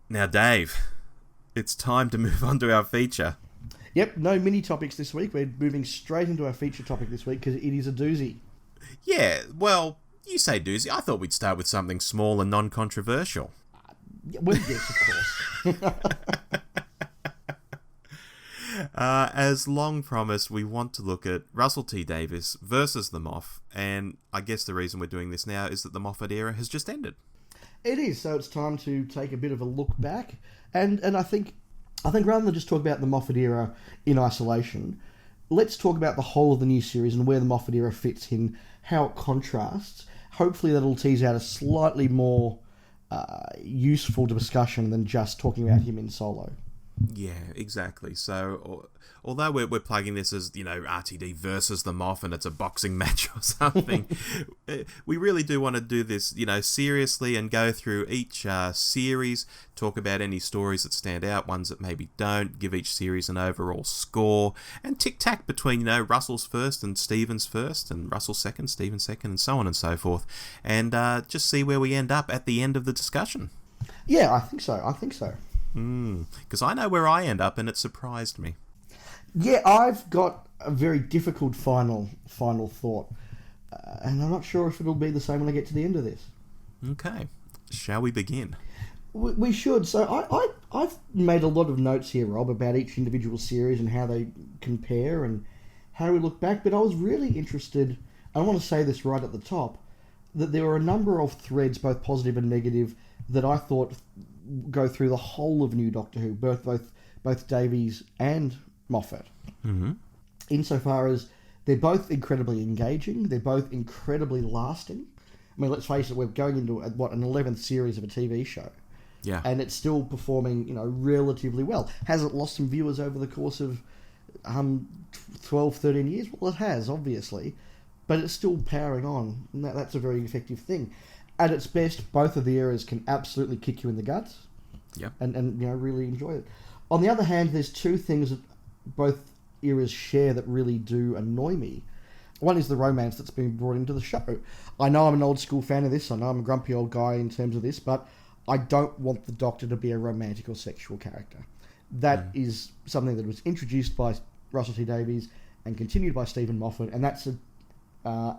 Now, Dave, it's time to move on to our feature. Yep, no mini topics this week. We're moving straight into our feature topic this week because it is a doozy. Yeah, well, you say doozy. I thought we'd start with something small and non-controversial. Well, yes, of course. As long promised, we want to look at Russell T Davies versus the Moff, and I guess the reason we're doing this now is that the Moffat era has just ended. It is, so it's time to take a bit of a look back, and I think rather than just talk about the Moffat era in isolation, let's talk about the whole of the new series and where the Moffat era fits in, how it contrasts. Hopefully that'll tease out a slightly more useful discussion than just talking about him in solo. Yeah, exactly. So, although we're plugging this as, RTD versus the Moff and it's a boxing match or something, we really do want to do this, seriously and go through each series, talk about any stories that stand out, ones that maybe don't, give each series an overall score, and tic-tac between, Russell's first and Stephen's first, and Russell's second, Stephen's second, and so on and so forth, and just see where we end up at the end of the discussion. Yeah, I think so. Because I know where I end up, and it surprised me. Yeah, I've got a very difficult final thought, and I'm not sure if it'll be the same when I get to the end of this. Okay, shall we begin? We should. So I've made a lot of notes here, Rob, about each individual series and how they compare and how we look back, but I was really interested, I want to say this right at the top, that there were a number of threads, both positive and negative, that I thought go through the whole of New Doctor Who, both Davies and Moffat. Mm-hmm. Insofar as they're both incredibly engaging, they're both incredibly lasting. I mean, let's face it, we're going into an 11th series of a TV show. Yeah. And it's still performing, relatively well. Has it lost some viewers over the course of 12, 13 years? Well, it has, obviously. But it's still powering on. And that's a very effective thing. At its best, both of the eras can absolutely kick you in the guts. Yeah. And really enjoy it. On the other hand, there's two things that both eras share that really do annoy me. One is the romance that's been brought into the show. I know I'm an old school fan of this. I know I'm a grumpy old guy in terms of this, but I don't want the Doctor to be a romantic or sexual character. That is something that was introduced by Russell T Davies and continued by Stephen Moffat, and that's an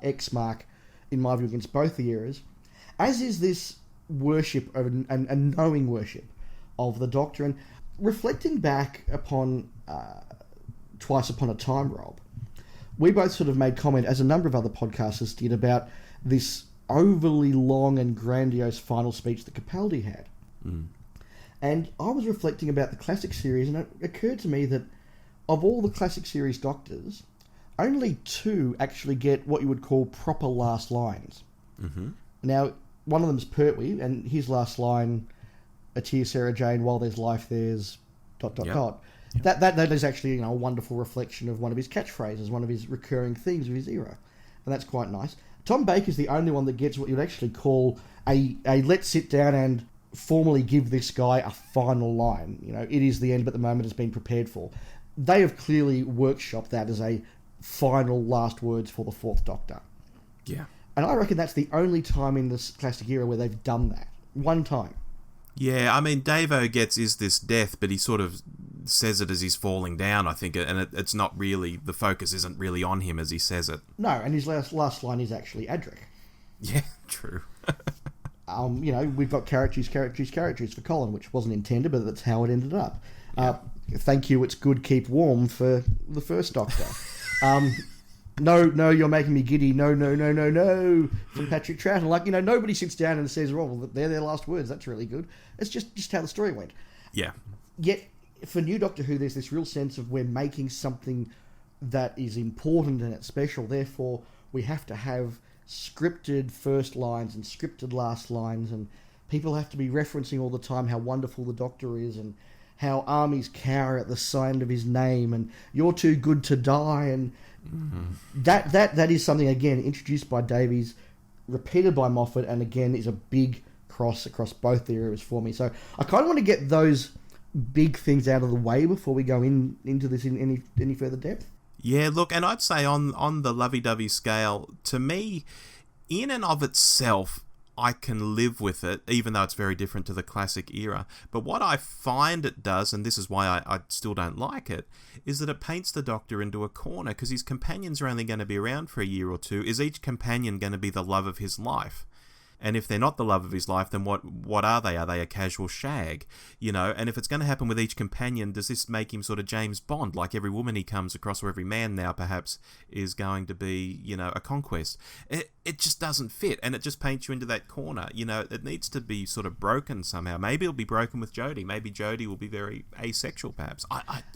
X mark, in my view, against both the eras. As is this worship of and knowing worship of the Doctor. And reflecting back upon Twice Upon a Time, Rob, we both sort of made comment, as a number of other podcasters did, about this overly long and grandiose final speech that Capaldi had. And I was reflecting about the classic series, and it occurred to me that of all the classic series Doctors, only two actually get what you would call proper last lines. Mm-hmm. Now, one of them's Pertwee, and his last line, "A tear, Sarah Jane, while there's life, there's ... Yep. That is actually a wonderful reflection of one of his catchphrases, one of his recurring themes of his era, and that's quite nice. Tom Baker's the only one that gets what you'd actually call a let's sit down and formally give this guy a final line. It is the end, but the moment has been prepared for. They have clearly workshopped that as a final last words for the Fourth Doctor. Yeah. And I reckon that's the only time in this classic era where they've done that. One time. Yeah, I mean, Davo gets "is this death," but he sort of says it as he's falling down, I think, and it's not really, the focus isn't really on him as he says it. No, and his last line is actually Adric. Yeah, true. We've got characters for Colin, which wasn't intended, but that's how it ended up. Thank you, it's good, keep warm for the First Doctor. No, you're making me giddy. No, from Patrick Troughton. Nobody sits down and says, well, they're their last words. That's really good. It's just how the story went. Yeah. Yet, for New Doctor Who, there's this real sense of we're making something that is important and it's special. Therefore, we have to have scripted first lines and scripted last lines, and people have to be referencing all the time how wonderful the Doctor is and how armies cower at the sound of his name and you're too good to die, and that is something, again, introduced by Davies, repeated by Moffat, and again is a big cross across both the eras for me. So I kind of want to get those big things out of the way before we go into this in any further depth. Yeah, look, and I'd say on the lovey-dovey scale, to me, in and of itself, I can live with it, even though it's very different to the classic era. But what I find it does, and this is why I still don't like it, is that it paints the Doctor into a corner, because his companions are only going to be around for a year or two. Is each companion going to be the love of his life? And if they're not the love of his life, then what are they? Are they a casual shag? You know, and if it's going to happen with each companion, does this make him sort of James Bond, like every woman he comes across, or every man now perhaps, is going to be, you know, a conquest? It just doesn't fit, and it just paints you into that corner. You know, it needs to be sort of broken somehow. Maybe it'll be broken with Jodie. Maybe Jodie will be very asexual, perhaps.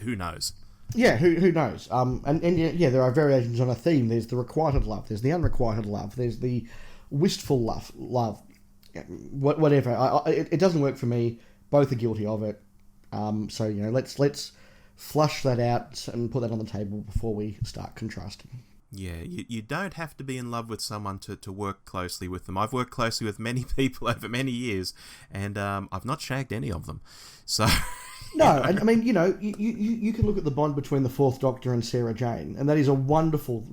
Who knows? Yeah, who knows? And yeah, there are variations on a theme. There's the requited love. There's the unrequited love. There's the wistful love, whatever. It doesn't work for me. Both are guilty of it. So, you know, let's flush that out and put that on the table before we start contrasting. Yeah, you don't have to be in love with someone to work closely with them. I've worked closely with many people over many years, and I've not shagged any of them. So no, and I mean, you know, you can look at the bond between the Fourth Doctor and Sarah Jane, and that is a wonderful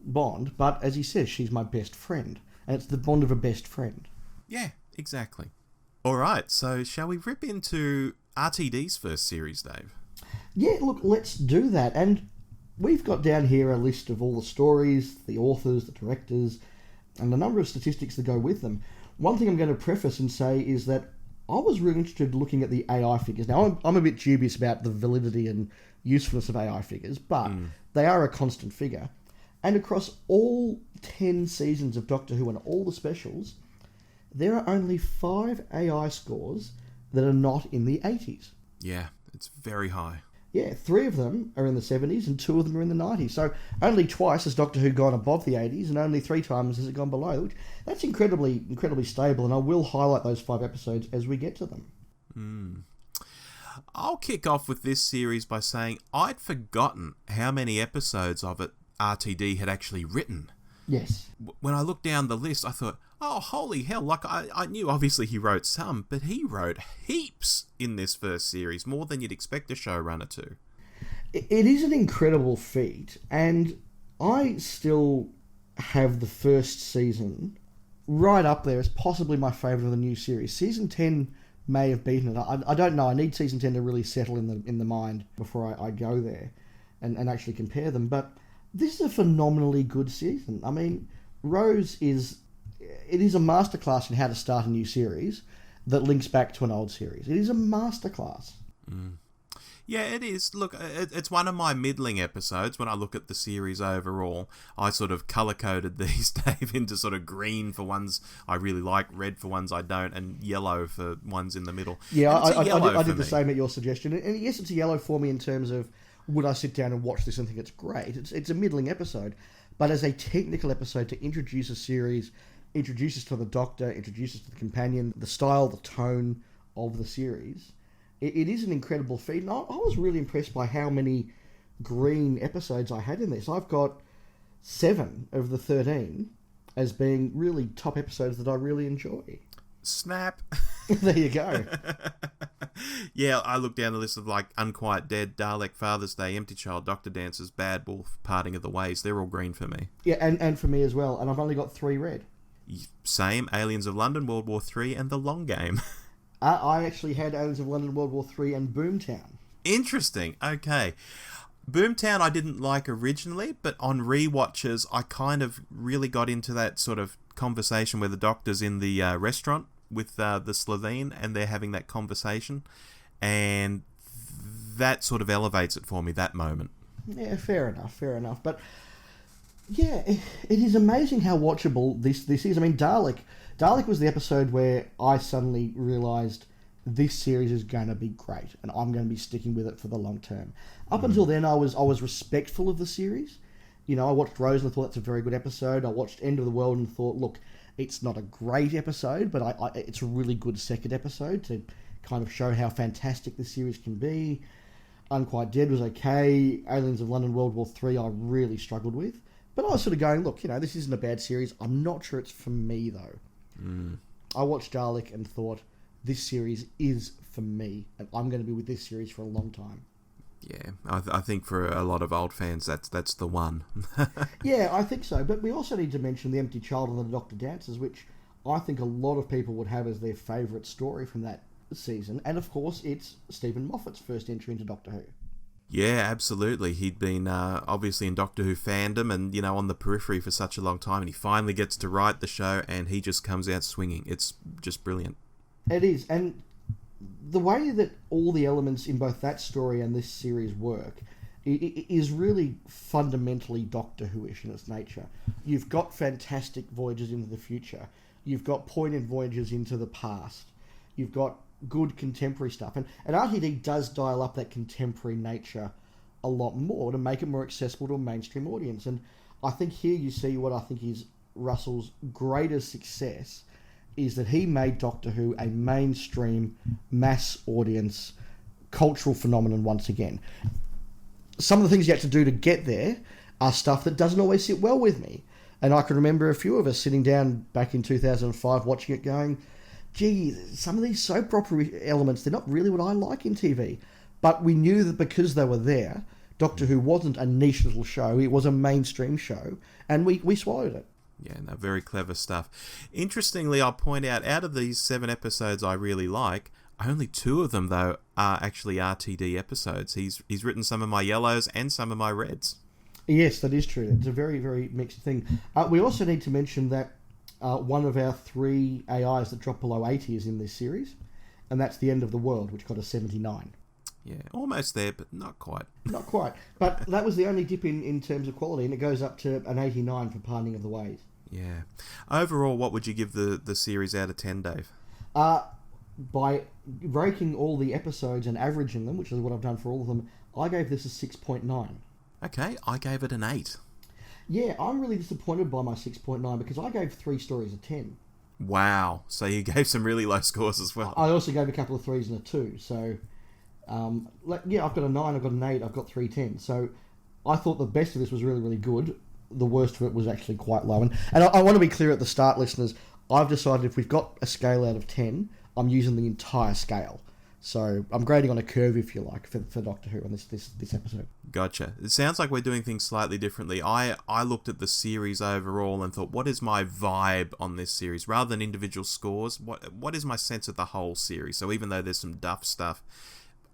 bond. But as he says, she's my best friend. And it's the bond of a best friend. Yeah, exactly. All right, so shall we rip into RTD's first series, Dave? Yeah, look, let's do that. And we've got down here a list of all the stories, the authors, the directors, and a number of statistics that go with them. One thing I'm going to preface and say is that I was really interested in looking at the AI figures. Now, I'm a bit dubious about the validity and usefulness of AI figures, but they are a constant figure. And across all 10 seasons of Doctor Who and all the specials, there are only 5 AI scores that are not in the 80s. Yeah, it's very high. Yeah, 3 of them are in the 70s and 2 of them are in the 90s. So only twice has Doctor Who gone above the 80s and only 3 times has it gone below. That's incredibly stable, and I will highlight those 5 episodes as we get to them. I'll kick off with this series by saying I'd forgotten how many episodes of it RTD had actually written. Yes. When I looked down the list, I thought, oh, holy hell, like I knew obviously he wrote some, but he wrote heaps in this first series, more than you'd expect a showrunner to. It is an incredible feat, and I still have the first season right up there as possibly my favourite of the new series. Season 10 may have beaten it. I don't know. I need Season 10 to really settle in the mind before I go there and actually compare them, but this is a phenomenally good season. I mean, Rose is a masterclass in how to start a new series that links back to an old series. It is a masterclass. Yeah, it is. Look, it's one of my middling episodes. When I look at the series overall, I sort of colour-coded these, Dave, into sort of green for ones I really like, red for ones I don't, and yellow for ones in the middle. Yeah, I did the same at your suggestion. And yes, it's a yellow for me in terms of, would I sit down and watch this and think it's great? It's a middling episode. But as a technical episode to introduce a series, introduce us to the Doctor, introduce us to the companion, the style, the tone of the series, it is an incredible feat. And I was really impressed by how many green episodes I had in this. I've got 7 of the 13 as being really top episodes that I really enjoy. Snap. There you go. Yeah, I look down the list of like Unquiet Dead, Dalek, Father's Day, Empty Child, Doctor Dances, Bad Wolf, Parting of the Ways. They're all green for me. Yeah, and for me as well. And I've only got 3 red. Same. Aliens of London, World War III, and The Long Game. I actually had Aliens of London, World War III, and Boomtown. Interesting. Okay. Boomtown I didn't like originally, but on rewatches I kind of really got into that sort of conversation where the Doctor's in the restaurant with the Slovene and they're having that conversation, and that sort of elevates it for me, that moment. Yeah, fair enough. But yeah, it is amazing how watchable this is. I mean, Dalek was the episode where I suddenly realised this series is going to be great and I'm going to be sticking with it for the long term. Up until then, I was respectful of the series. You know, I watched Rose and I thought that's a very good episode. I watched End of the World and thought, look, it's not a great episode, but it's a really good second episode to kind of show how fantastic this series can be. Unquiet Dead was okay. Aliens of London, World War III, I really struggled with. But I was sort of going, look, you know, this isn't a bad series. I'm not sure it's for me, though. I watched Dalek and thought, this series is for me, and I'm going to be with this series for a long time. Yeah, I think for a lot of old fans, that's the one. Yeah, I think so. But we also need to mention The Empty Child and the Doctor Dances, which I think a lot of people would have as their favourite story from that season. And of course, it's Stephen Moffat's first entry into Doctor Who. Yeah, absolutely. He'd been obviously in Doctor Who fandom and, on the periphery for such a long time, and he finally gets to write the show, and he just comes out swinging. It's just brilliant. It is, and the way that all the elements in both that story and this series work is really fundamentally Doctor Who-ish in its nature. You've got fantastic voyages into the future. You've got poignant voyages into the past. You've got good contemporary stuff. And RTD does dial up that contemporary nature a lot more to make it more accessible to a mainstream audience. And I think here you see what I think is Russell's greatest success, is that he made Doctor Who a mainstream, mass audience, cultural phenomenon once again. Some of the things you had to do to get there are stuff that doesn't always sit well with me. And I can remember a few of us sitting down back in 2005 watching it going, gee, some of these soap opera elements, they're not really what I like in TV. But we knew that because they were there, Doctor Who wasn't a niche little show, it was a mainstream show, and we swallowed it. Yeah, no, very clever stuff. Interestingly, I'll point out of these 7 episodes I really like, only 2 of them, though, are actually RTD episodes. He's written some of my yellows and some of my reds. Yes, that is true. It's a very, very mixed thing. We also need to mention that one of our 3 AIs that dropped below 80 is in this series, and that's The End of the World, which got a 79. Yeah, almost there, but not quite. Not quite. But that was the only dip in terms of quality, and it goes up to an 89 for Parting of the Ways. Yeah. Overall, what would you give the series out of 10, Dave? By breaking all the episodes and averaging them, which is what I've done for all of them, I gave this a 6.9. Okay, I gave it an 8. Yeah, I'm really disappointed by my 6.9 because I gave 3 stories a 10. Wow. So you gave some really low scores as well. I also gave a couple of 3s and a 2. So, I've got a 9, I've got an 8, I've got 3 10s. So I thought the best of this was really, really good. The worst of it was actually quite low. And I want to be clear at the start, listeners, I've decided if we've got a scale out of 10, I'm using the entire scale. So I'm grading on a curve, if you like, for Doctor Who on this episode. Gotcha. It sounds like we're doing things slightly differently. I looked at the series overall and thought, what is my vibe on this series? Rather than individual scores, what is my sense of the whole series? So even though there's some duff stuff,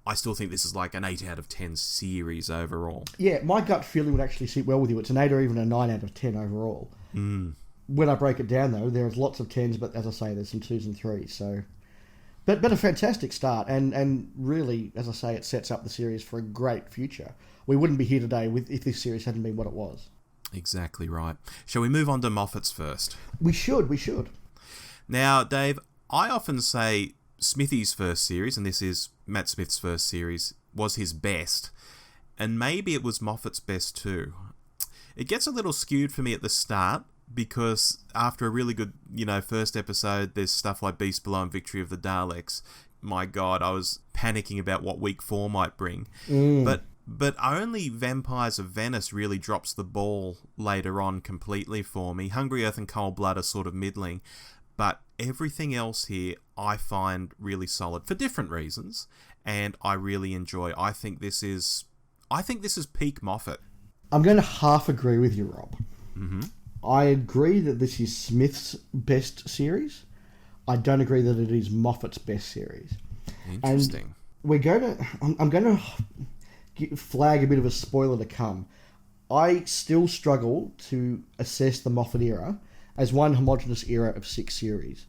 I still think this is like an 8 out of 10 series overall. Yeah, my gut feeling would actually sit well with you. It's an 8 or even a 9 out of 10 overall. When I break it down, though, there's lots of 10s, but as I say, there's some 2s and 3s, so... But a fantastic start, and really, as I say, it sets up the series for a great future. We wouldn't be here today if this series hadn't been what it was. Exactly right. Shall we move on to Moffat's first? We should. Now, Dave, I often say Smithy's first series, and this is Matt Smith's first series, was his best, and maybe it was Moffat's best too. It gets a little skewed for me at the start, because after a really good, first episode, there's stuff like Beast Below and Victory of the Daleks. My God, I was panicking about what week 4 might bring. But only Vampires of Venice really drops the ball later on completely for me. Hungry Earth and Cold Blood are sort of middling, but everything else here I find really solid for different reasons, and I really enjoy. I think this is peak Moffat. I'm going to half agree with you, Rob. Mm-hmm. I agree that this is Smith's best series. I don't agree that it is Moffat's best series. Interesting. And I'm going to flag a bit of a spoiler to come. I still struggle to assess the Moffat era as one homogenous era of 6 series.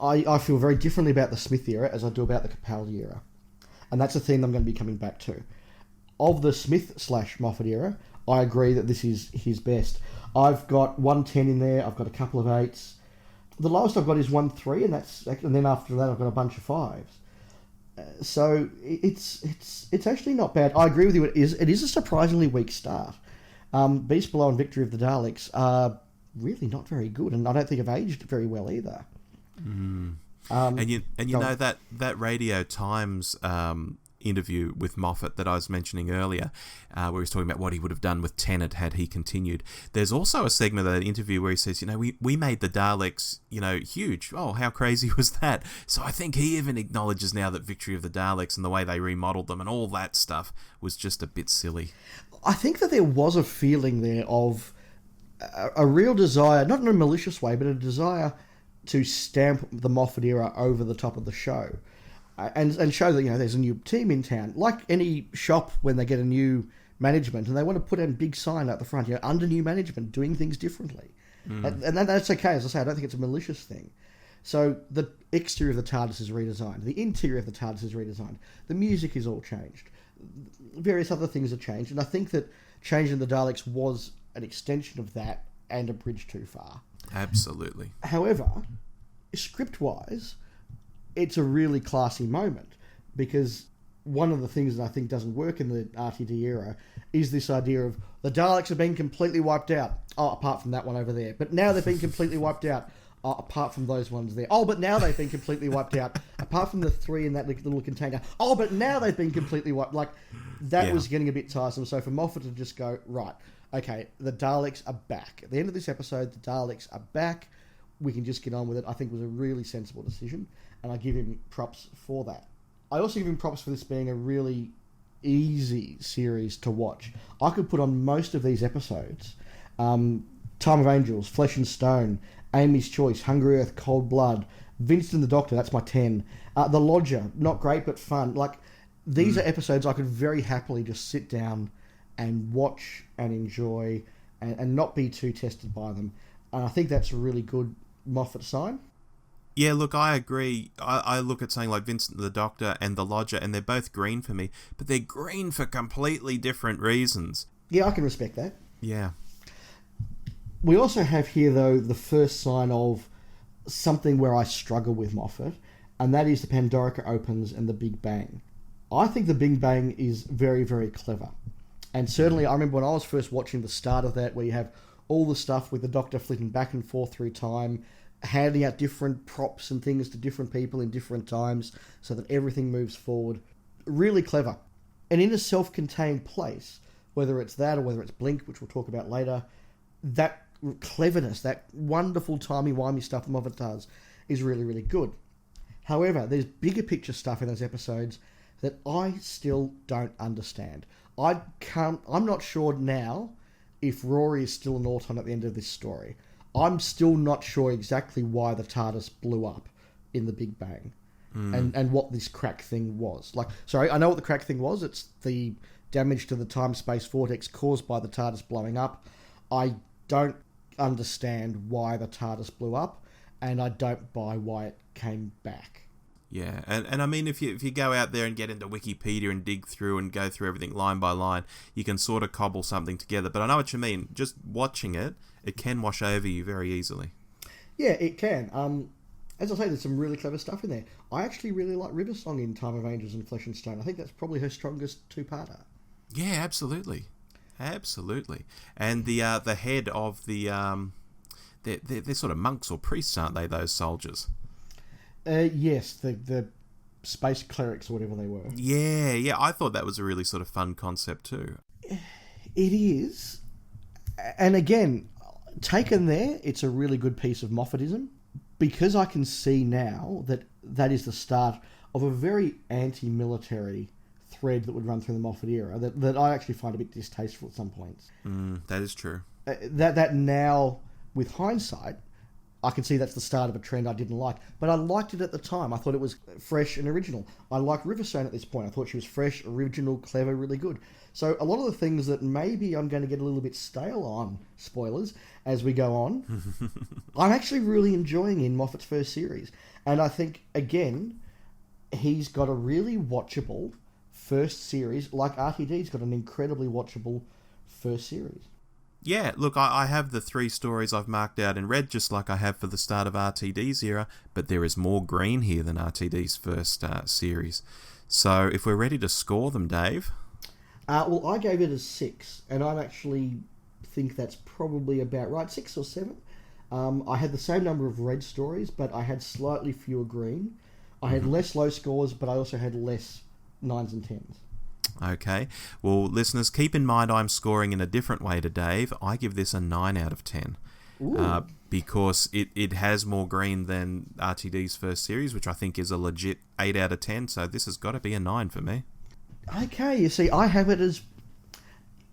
I feel very differently about the Smith era as I do about the Capaldi era. And that's a theme I'm going to be coming back to. Of the Smith/Moffat era, I agree that this is his best. I've got 110 in there. I've got a couple of 8s. The lowest I've got is 1.3, and then after that I've got a bunch of 5s. So it's actually not bad. I agree with you. It is a surprisingly weak start. Beast Below and Victory of the Daleks are really not very good, and I don't think have aged very well either. And you know that Radio Times interview with Moffat that I was mentioning earlier, where he was talking about what he would have done with Tennant had he continued. There's also a segment of that interview where he says, we made the Daleks, huge. Oh, how crazy was that? So I think he even acknowledges now that Victory of the Daleks and the way they remodeled them and all that stuff was just a bit silly. I think that there was a feeling there of a real desire, not in a malicious way, but a desire to stamp the Moffat era over the top of the show, and show that there's a new team in town, like any shop when they get a new management and they want to put a big sign out the front, under new management, doing things differently, and that's okay. As I say, I don't think it's a malicious thing. So the exterior of the TARDIS is redesigned, the interior of the TARDIS is redesigned, the music is all changed, various other things are changed, and I think that changing the Daleks was an extension of that and a bridge too far. Absolutely. However, script-wise, it's a really classy moment, because one of the things that I think doesn't work in the RTD era is this idea of the Daleks have been completely wiped out. Oh, apart from that one over there. But now they've been completely wiped out. Oh, apart from those ones there. Oh, but now they've been completely wiped out. Apart from the 3 in that little container. Oh, but now they've been completely wiped. That was getting a bit tiresome. So for Moffat to just go, right, okay, the Daleks are back. At the end of this episode, the Daleks are back. We can just get on with it. I think was a really sensible decision. And I give him props for that. I also give him props for this being a really easy series to watch. I could put on most of these episodes. Time of Angels, Flesh and Stone, Amy's Choice, Hungry Earth, Cold Blood, Vincent the Doctor, that's my 10. The Lodger, not great but fun. These are episodes I could very happily just sit down and watch and enjoy and not be too tested by them. And I think that's a really good Moffat sign. Yeah, look, I agree. I look at something like Vincent the Doctor and The Lodger, and they're both green for me, but they're green for completely different reasons. Yeah, I can respect that. Yeah. We also have here, though, the first sign of something where I struggle with Moffat, and that is the Pandorica opens and the Big Bang. I think the Big Bang is very, very clever. And certainly, I remember when I was first watching the start of that, where you have all the stuff with the Doctor flipping back and forth through time, handing out different props and things to different people in different times so that everything moves forward. Really clever. And in a self-contained place, whether it's that or whether it's Blink, which we'll talk about later, that cleverness, that wonderful timey-wimey stuff Moffat does is really, really good. However, there's bigger picture stuff in those episodes that I still don't understand. I'm not sure now if Rory is still an Auton at the end of this story. I'm still not sure exactly why the TARDIS blew up in the Big Bang and what this crack thing was. I know what the crack thing was. It's the damage to the time-space vortex caused by the TARDIS blowing up. I don't understand why the TARDIS blew up, and I don't buy why it came back. Yeah, and I mean, if you go out there and get into Wikipedia and dig through and go through everything line by line, you can sort of cobble something together. But I know what you mean. Just watching it, it can wash over you very easily. Yeah, it can. As I say, there's some really clever stuff in there. I actually really like River Song in Time of Angels and Flesh and Stone. I think that's probably her strongest two-parter. Yeah, absolutely. Absolutely. And the head of the... they're sort of monks or priests, aren't they, those soldiers? Yes, the space clerics or whatever they were. Yeah, I thought that was a really sort of fun concept too. It is. And again, taken there, it's a really good piece of Moffatism, because I can see now that that is the start of a very anti-military thread that would run through the Moffat era that I actually find a bit distasteful at some points. That is true. That now, with hindsight, I can see that's the start of a trend I didn't like. But I liked it at the time. I thought it was fresh and original. I liked Riverstone at this point. I thought she was fresh, original, clever, really good. So a lot of the things that maybe I'm going to get a little bit stale on, spoilers, as we go on, I'm actually really enjoying in Moffat's first series. And I think, again, he's got a really watchable first series. Like RTD's got an incredibly watchable first series. Yeah, look, I have the 3 stories I've marked out in red, just like I have for the start of RTD's era, but there is more green here than RTD's first series. So if we're ready to score them, Dave... well, I gave it a 6, and I actually think that's probably about right, 6 or 7. I had the same number of red stories, but I had slightly fewer green. I had less low scores, but I also had less 9s and 10s. Okay, well, listeners, keep in mind I'm scoring in a different way to Dave. I give this a 9 out of 10. Because it has more green than RTD's first series, which I think is a legit 8 out of 10, so this has got to be a 9 for me. Okay, you see, I have it as...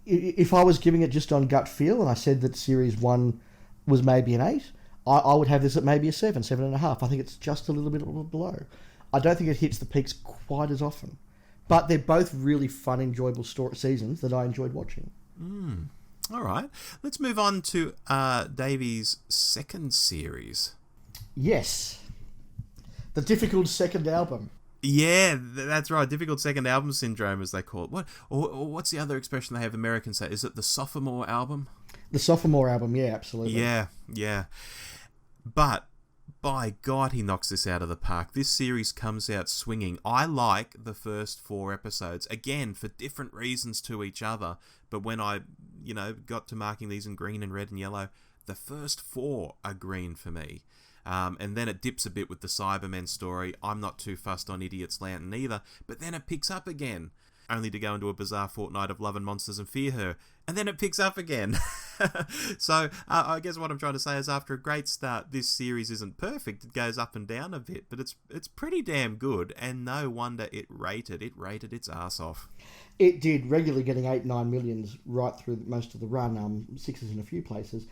If I was giving it just on gut feel, and I said that Series 1 was maybe an 8, I would have this at maybe a 7, 7.5. I think it's just a little bit below. I don't think it hits the peaks quite as often. But they're both really fun, enjoyable seasons that I enjoyed watching. All right. Let's move on to Davy's second series. Yes. The difficult second album. Yeah, that's right. Difficult second album syndrome, as they call it. What's the other expression they have Americans say? Is it the sophomore album? The sophomore album, yeah, absolutely. Yeah. But, by God, he knocks this out of the park. This series comes out swinging. I like the first 4 episodes, again, for different reasons to each other. But when I, got to marking these in green and red and yellow, the first 4 are green for me. And then it dips a bit with the Cybermen story. I'm not too fussed on Idiot's Lantern either. But then it picks up again, only to go into a bizarre fortnight of Love and Monsters and Fear Her. And then it picks up again. So I guess what I'm trying to say is after a great start, this series isn't perfect. It goes up and down a bit, but it's pretty damn good. And no wonder it rated its ass off. It did, regularly getting 8, 9 millions right through most of the run, 6s in a few places.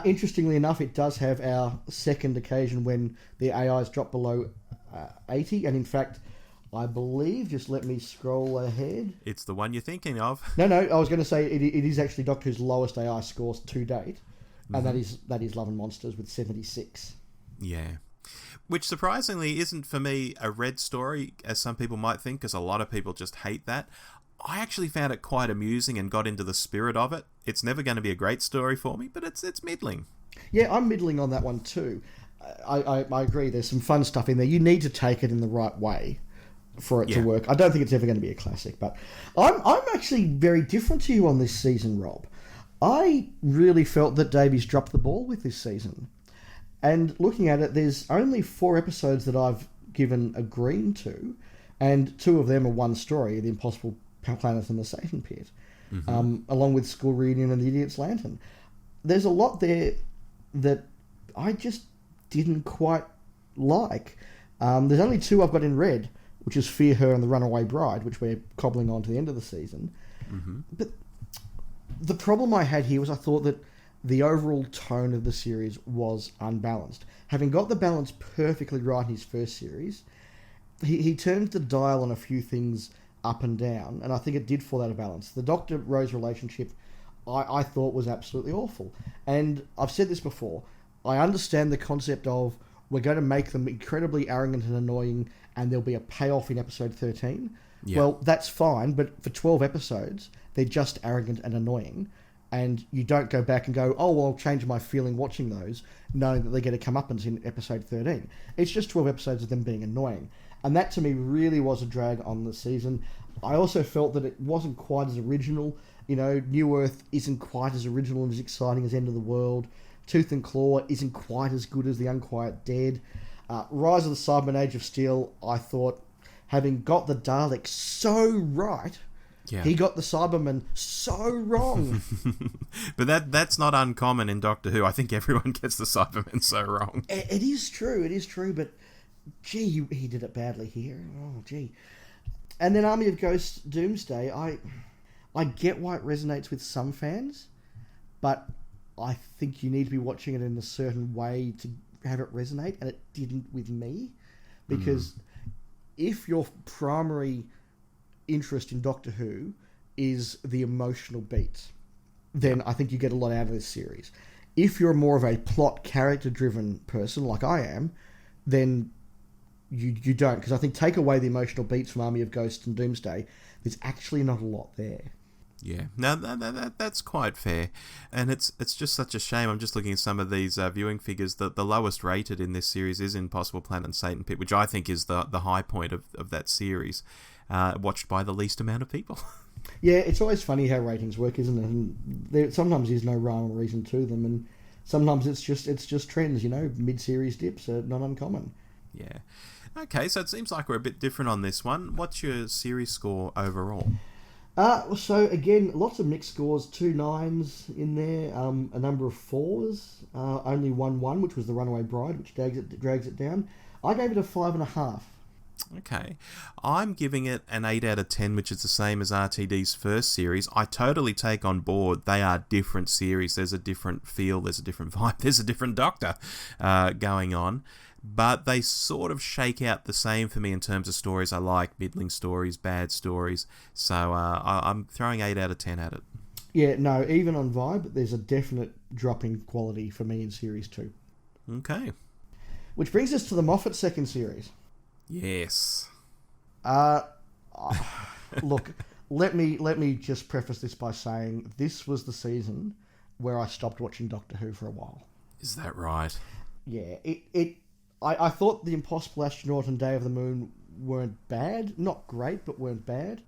Interestingly enough, it does have our second occasion when the AIs drop below 80, and in fact, I believe, just let me scroll ahead. It's the one you're thinking of. No, I was going to say it is actually Doctor Who's lowest AI scores to date, and that is Love and Monsters with 76. Yeah. Which surprisingly isn't for me a red story, as some people might think, because a lot of people just hate that. I actually found it quite amusing and got into the spirit of it. It's never going to be a great story for me, but it's middling. Yeah, I'm middling on that one too. I agree, there's some fun stuff in there. You need to take it in the right way for it to work. I don't think it's ever going to be a classic, but I'm actually very different to you on this season, Rob. I really felt that Davies dropped the ball with this season. And looking at it, there's only 4 episodes that I've given a green to, and 2 of them are one story, The Impossible Planet and the Satan Pit, along with School Reunion and The Idiot's Lantern. There's a lot there that I just didn't quite like. There's only 2 I've got in red, which is Fear Her and The Runaway Bride, which we're cobbling on to the end of the season. But the problem I had here was I thought that the overall tone of the series was unbalanced. Having got the balance perfectly right in his first series, he turned the dial on a few things up and down, and I think it did fall out of balance. The Doctor-Rose relationship, I thought was absolutely awful. And I've said this before, I understand the concept of we're going to make them incredibly arrogant and annoying, and there'll be a payoff in episode 13. Yeah. Well, that's fine, but for 12 episodes, they're just arrogant and annoying, and you don't go back and go, oh, well, I'll change my feeling watching those, knowing that they're going to come up in episode 13. It's just 12 episodes of them being annoying. And that, to me, really was a drag on the season. I also felt that it wasn't quite as original. New Earth isn't quite as original and as exciting as End of the World. Tooth and Claw isn't quite as good as The Unquiet Dead. Rise of the Cybermen Age of Steel, I thought, having got the Daleks so right, he got the Cybermen so wrong. But that's not uncommon in Doctor Who. I think everyone gets the Cybermen so wrong. It is true, but gee, he did it badly here. Oh, gee. And then Army of Ghosts Doomsday, I get why it resonates with some fans, but I think you need to be watching it in a certain way to have it resonate, and it didn't with me. Because if your primary interest in Doctor Who is the emotional beats, then I think you get a lot out of this series. If you're more of a plot, character-driven person, like I am, then you don't, because I think take away the emotional beats from Army of Ghosts and Doomsday, there's actually not a lot there. Yeah, no, that's quite fair, and it's just such a shame. I'm just looking at some of these viewing figures. The lowest rated in this series is Impossible Planet and Satan Pit, which I think is the high point of that series, watched by the least amount of people. Yeah, it's always funny how ratings work, isn't it? And there sometimes is no rhyme or reason to them, and sometimes it's just trends. Mid-series dips are not uncommon. Yeah. Okay, so it seems like we're a bit different on this one. What's your series score overall? So again, lots of mixed scores, 2 9s in there, a number of 4s, only 1 1, which was The Runaway Bride, which drags it down. I gave it a 5.5. Okay. I'm giving it an 8 out of 10, which is the same as RTD's first series. I totally take on board they are different series. There's a different feel, there's a different vibe, there's a different Doctor going on. But they sort of shake out the same for me in terms of stories I like, middling stories, bad stories. So I'm throwing 8 out of 10 at it. Yeah, no, even on vibe, there's a definite drop in quality for me in Series 2. Okay. Which brings us to the Moffat second series. Yes. Look, let me just preface this by saying this was the season where I stopped watching Doctor Who for a while. Is that right? Yeah, I thought The Impossible Astronaut and Day of the Moon weren't bad. Not great, but weren't bad.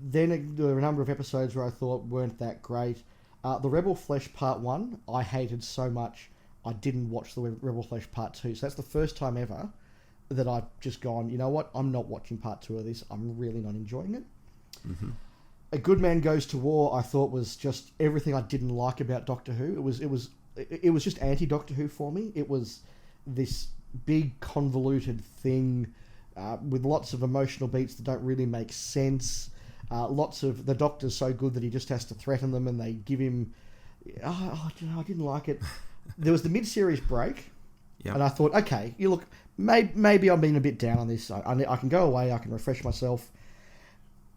Then there were a number of episodes where I thought weren't that great. The Rebel Flesh Part 1, I hated so much, I didn't watch the Rebel Flesh Part 2. So that's the first time ever that I've just gone, you know what, I'm not watching Part 2 of this. I'm really not enjoying it. Mm-hmm. A Good Man Goes to War, I thought was just everything I didn't like about Doctor Who. It was just anti-Doctor Who for me. It was this big convoluted thing with lots of emotional beats that don't really make sense. Lots of the Doctor's so good that he just has to threaten them, and they give him. I didn't like it. There was the mid-series break, yep. And I thought, okay, you look, maybe I'm being a bit down on this. I can go away. I can refresh myself.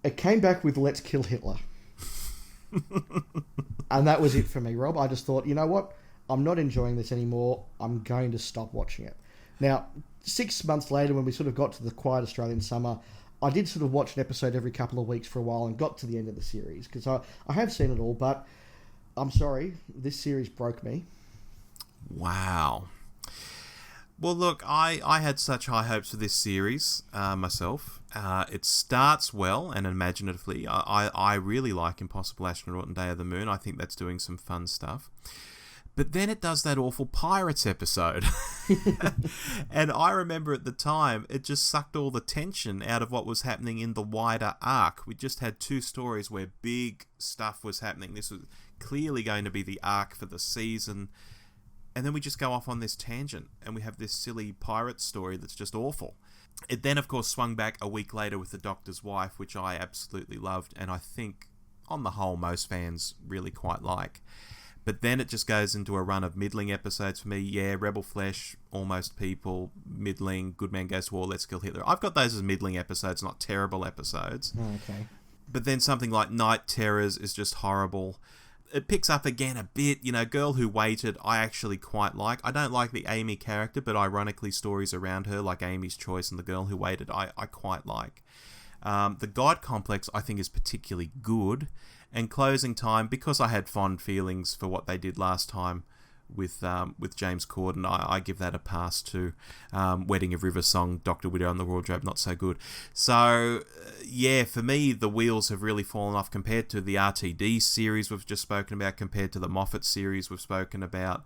It came back with Let's Kill Hitler, and that was it for me, Rob. I just thought, you know what, I'm not enjoying this anymore. I'm going to stop watching it. Now, 6 months later, when we sort of got to the quiet Australian summer, I did sort of watch an episode every couple of weeks for a while and got to the end of the series, because I have seen it all, but I'm sorry, this series broke me. Wow. Well, look, I had such high hopes for this series myself. It starts well and imaginatively. I really like Impossible Astronaut and Day of the Moon. I think that's doing some fun stuff. But then it does that awful Pirates episode. And I remember at the time, it just sucked all the tension out of what was happening in the wider arc. We just had 2 stories where big stuff was happening. This was clearly going to be the arc for the season. And then we just go off on this tangent, and we have this silly pirate story that's just awful. It then, of course, swung back a week later with The Doctor's Wife, which I absolutely loved, and I think, on the whole, most fans really quite like. But then it just goes into a run of middling episodes for me. Yeah, Rebel Flesh, Almost People, middling, Good Man Goes to War, Let's Kill Hitler. I've got those as middling episodes, not terrible episodes. Oh, okay. But then something like Night Terrors is just horrible. It picks up again a bit. You know, Girl Who Waited, I actually quite like. I don't like the Amy character, but ironically stories around her, like Amy's Choice and The Girl Who Waited, I quite like. The God Complex, I think, is particularly good. And Closing Time, because I had fond feelings for what they did last time with James Corden, I give that a pass too. Wedding of River Song, Dr. Widow and the Wardrobe, not so good. So, yeah, for me, the wheels have really fallen off compared to the RTD series we've just spoken about, compared to the Moffat series we've spoken about.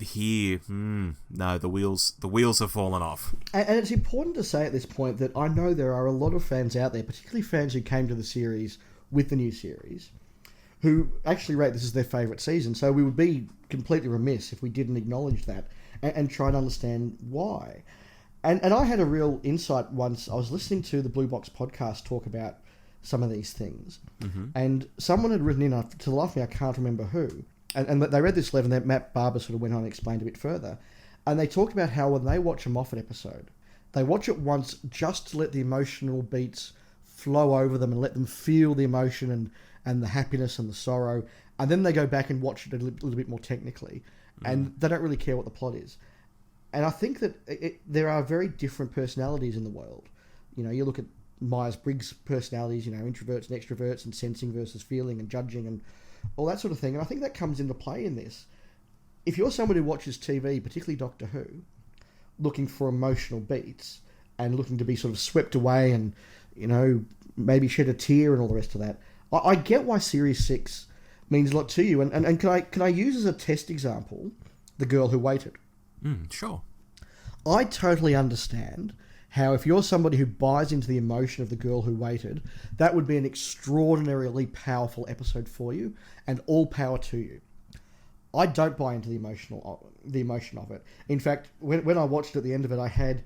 Here, no, the wheels have fallen off. And it's important to say at this point that I know there are a lot of fans out there, particularly fans who came to the series with the new series, who actually rate this as their favourite season. So we would be completely remiss if we didn't acknowledge that and try and understand why. And I had a real insight once. I was listening to the Blue Box podcast talk about some of these things, and someone had written in, to the life of me, I can't remember who, and they read this letter, and then Matt Barber sort of went on and explained a bit further, and they talked about how when they watch a Moffat episode, they watch it once just to let the emotional beats flow over them and let them feel the emotion and the happiness and the sorrow, and then they go back and watch it a little bit more technically, and they don't really care what the plot is. And I think that there are very different personalities in the world. You know, you look at Myers-Briggs personalities, you know, introverts and extroverts, and sensing versus feeling and judging and all that sort of thing, and I think that comes into play in this. If you're somebody who watches TV, particularly Doctor Who, looking for emotional beats and looking to be sort of swept away and, you know, maybe shed a tear and all the rest of that, I get why Series 6 means a lot to you. And can I use as a test example The Girl Who Waited? Sure. I totally understand how if you're somebody who buys into the emotion of The Girl Who Waited, that would be an extraordinarily powerful episode for you, and all power to you. I don't buy into the emotion of it. In fact, when I watched at the end of it, I had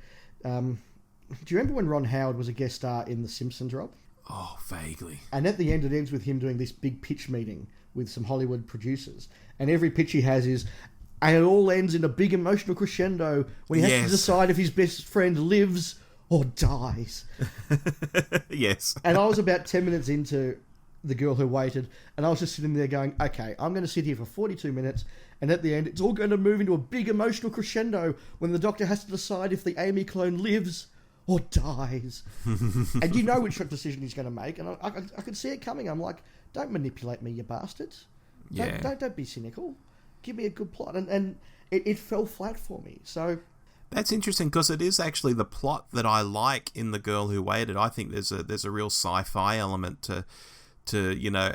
Do you remember when Ron Howard was a guest star in The Simpsons, Rob? Oh, vaguely. And at the end, it ends with him doing this big pitch meeting with some Hollywood producers. And every pitch he has is, and it all ends in a big emotional crescendo when he has to decide if his best friend lives or dies. Yes. And I was about 10 minutes into The Girl Who Waited, and I was just sitting there going, okay, I'm going to sit here for 42 minutes, and at the end, it's all going to move into a big emotional crescendo when the Doctor has to decide if the Amy clone lives or dies. And you know which decision he's going to make, and I could see it coming. I'm like, don't manipulate me, you bastards. Don't be cynical. Give me a good plot. And it fell flat for me. So that's interesting, because it is actually the plot that I like in The Girl Who Waited. I think there's a real sci-fi element to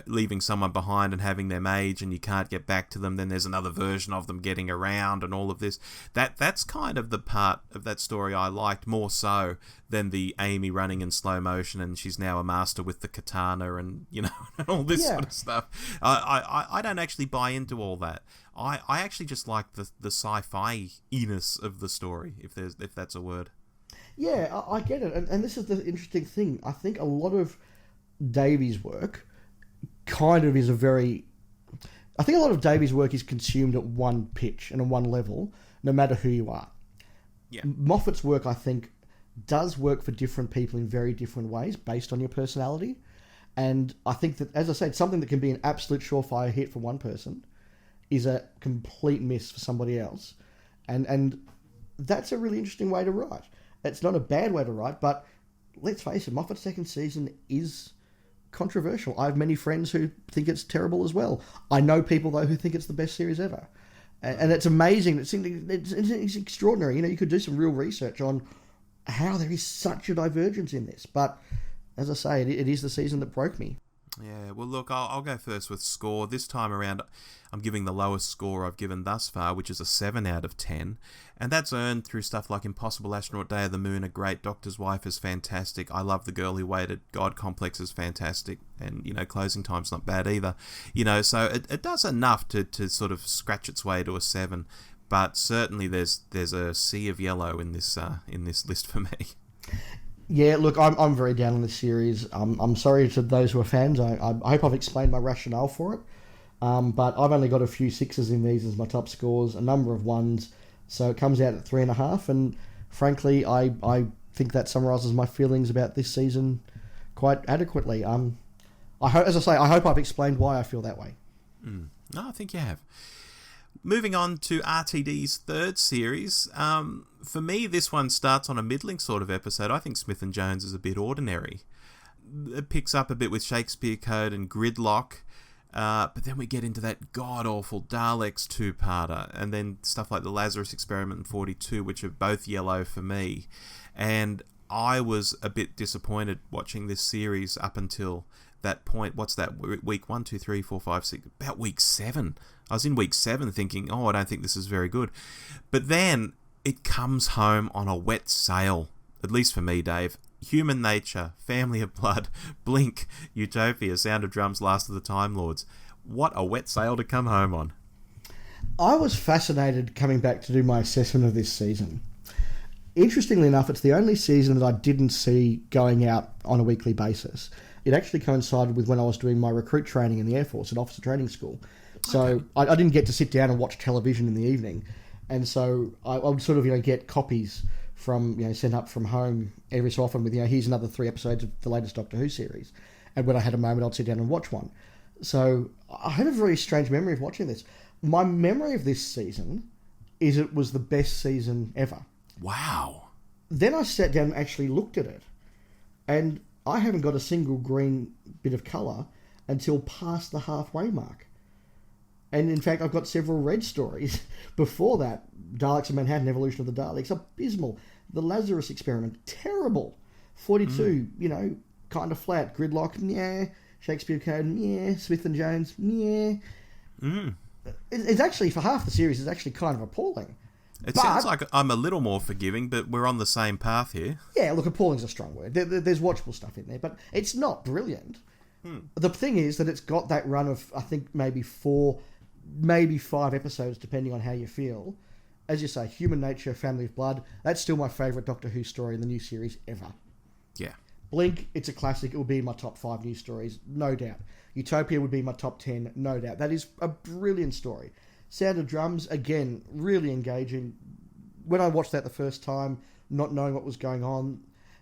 leaving someone behind and having them age and you can't get back to them. Then there's another version of them getting around and all of this. That's kind of the part of that story I liked more so than the Amy running in slow motion and she's now a master with the katana and, and all this sort of stuff. I don't actually buy into all that. I actually just like the sci-fi-iness of the story, if that's a word. Yeah, I get it. And this is the interesting thing. I think a lot of Davies' work kind of is I think a lot of Davies' work is consumed at one pitch and at one level, no matter who you are. Yeah. Moffat's work, I think, does work for different people in very different ways based on your personality. And I think that, as I said, something that can be an absolute surefire hit for one person is a complete miss for somebody else. And that's a really interesting way to write. It's not a bad way to write, but let's face it, Moffat's second season is controversial. I have many friends who think it's terrible as well. I know people, though, who think it's the best series ever. And it's amazing. It's extraordinary. You could do some real research on how there is such a divergence in this. But, as I say, it is the season that broke me. Yeah, well, look, I'll go first with score. This time around, I'm giving the lowest score I've given thus far, which is a 7 out of 10. And that's earned through stuff like Impossible Astronaut, Day of the Moon are great, Doctor's Wife is fantastic, I Love the Girl Who Waited, God Complex is fantastic, and, Closing Time's not bad either. So it does enough to sort of scratch its way to a 7. But certainly there's a sea of yellow in this list for me. Yeah, look, I'm very down on this series. I'm sorry to those who are fans. I hope I've explained my rationale for it. But I've only got a few 6s in these as my top scores, a number of 1s, so it comes out at 3.5. And frankly, I think that summarises my feelings about this season quite adequately. I hope I've explained why I feel that way. No, I think you have. Moving on to RTD's third series, for me this one starts on a middling sort of episode. I think Smith & Jones is a bit ordinary. It picks up a bit with Shakespeare Code and Gridlock, but then we get into that god-awful Daleks two-parter, and then stuff like the Lazarus Experiment and 42, which are both yellow for me. And I was a bit disappointed watching this series up until that point. What's that? Week 1, 2, 3, 4, 5, 6, about week 7. I was in week 7 thinking, I don't think this is very good. But then it comes home on a wet sail, at least for me, Dave. Human Nature, Family of Blood, Blink, Utopia, Sound of Drums, Last of the Time Lords. What a wet sail to come home on. I was fascinated coming back to do my assessment of this season. Interestingly enough, it's the only season that I didn't see going out on a weekly basis. It actually coincided with when I was doing my recruit training in the Air Force at Officer Training School. So okay. I didn't get to sit down and watch television in the evening. And so I would sort of, get copies from, sent up from home every so often with, here's another 3 episodes of the latest Doctor Who series. And when I had a moment, I'd sit down and watch one. So I have a very strange memory of watching this. My memory of this season is it was the best season ever. Wow. Then I sat down and actually looked at it. And I haven't got a single green bit of colour until past the halfway mark. And in fact, I've got several red stories before that. Daleks of Manhattan, Evolution of the Daleks, abysmal. The Lazarus Experiment, terrible. 42, kind of flat. Gridlock, yeah. Shakespeare Code, yeah. Smith & Jones, yeah. It's actually, for half the series, it's actually kind of appalling. It sounds like I'm a little more forgiving, but we're on the same path here. Yeah, look, appalling's a strong word. There's watchable stuff in there, but it's not brilliant. The thing is that it's got that run of, I think, maybe 4, maybe 5 episodes, depending on how you feel, as you say, Human Nature, Family of Blood, that's still my favourite Doctor Who story in the new series ever. Yeah. Blink, it's a classic. It will be in my top 5 new stories, no doubt. Utopia would be my top 10, no doubt. That is a brilliant story. Sound of Drums, again, really engaging. When I watched that the first time, not knowing what was going on,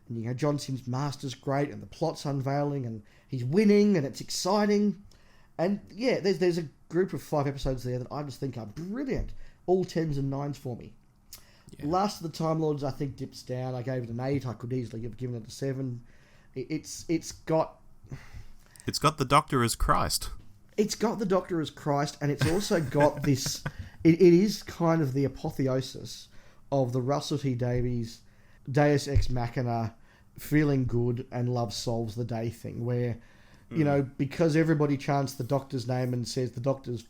and, you know, John Simm's master's great, and the plot's unveiling, and he's winning, and it's exciting. And yeah, there's a group of 5 episodes there that I just think are brilliant. All 10s and 9s for me. Yeah. Last of the Time Lords, I think, dips down. I gave it an 8. I could easily have given it a 7. It's got the Doctor as Christ. It's got the Doctor as Christ, and it's also got this... It is kind of the apotheosis of the Russell T Davies Deus Ex Machina, feeling good and love solves the day thing, where, you know, because everybody chants the Doctor's name and says the Doctor's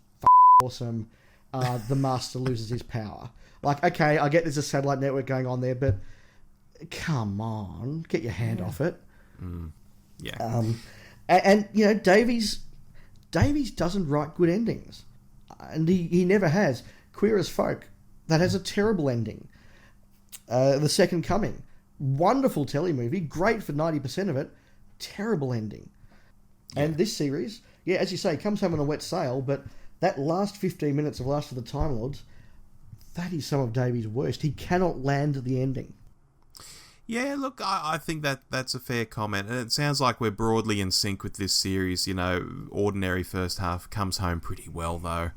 awesome, the Master loses his power. Like, okay, I get there's a satellite network going on there, but come on, get your hand off it. Yeah. And you know, Davies doesn't write good endings, and he never has. Queer as Folk, that has a terrible ending. The Second Coming, wonderful telly movie, great for 90% of it, terrible ending. Yeah. And this series, yeah, as you say, comes home on a wet sail, but that last 15 minutes of Last of the Time Lords, that is some of Davies' worst. He cannot land the ending. Yeah, look, I think that's a fair comment, and it sounds like we're broadly in sync with this series. You know, ordinary first half, comes home pretty well, though.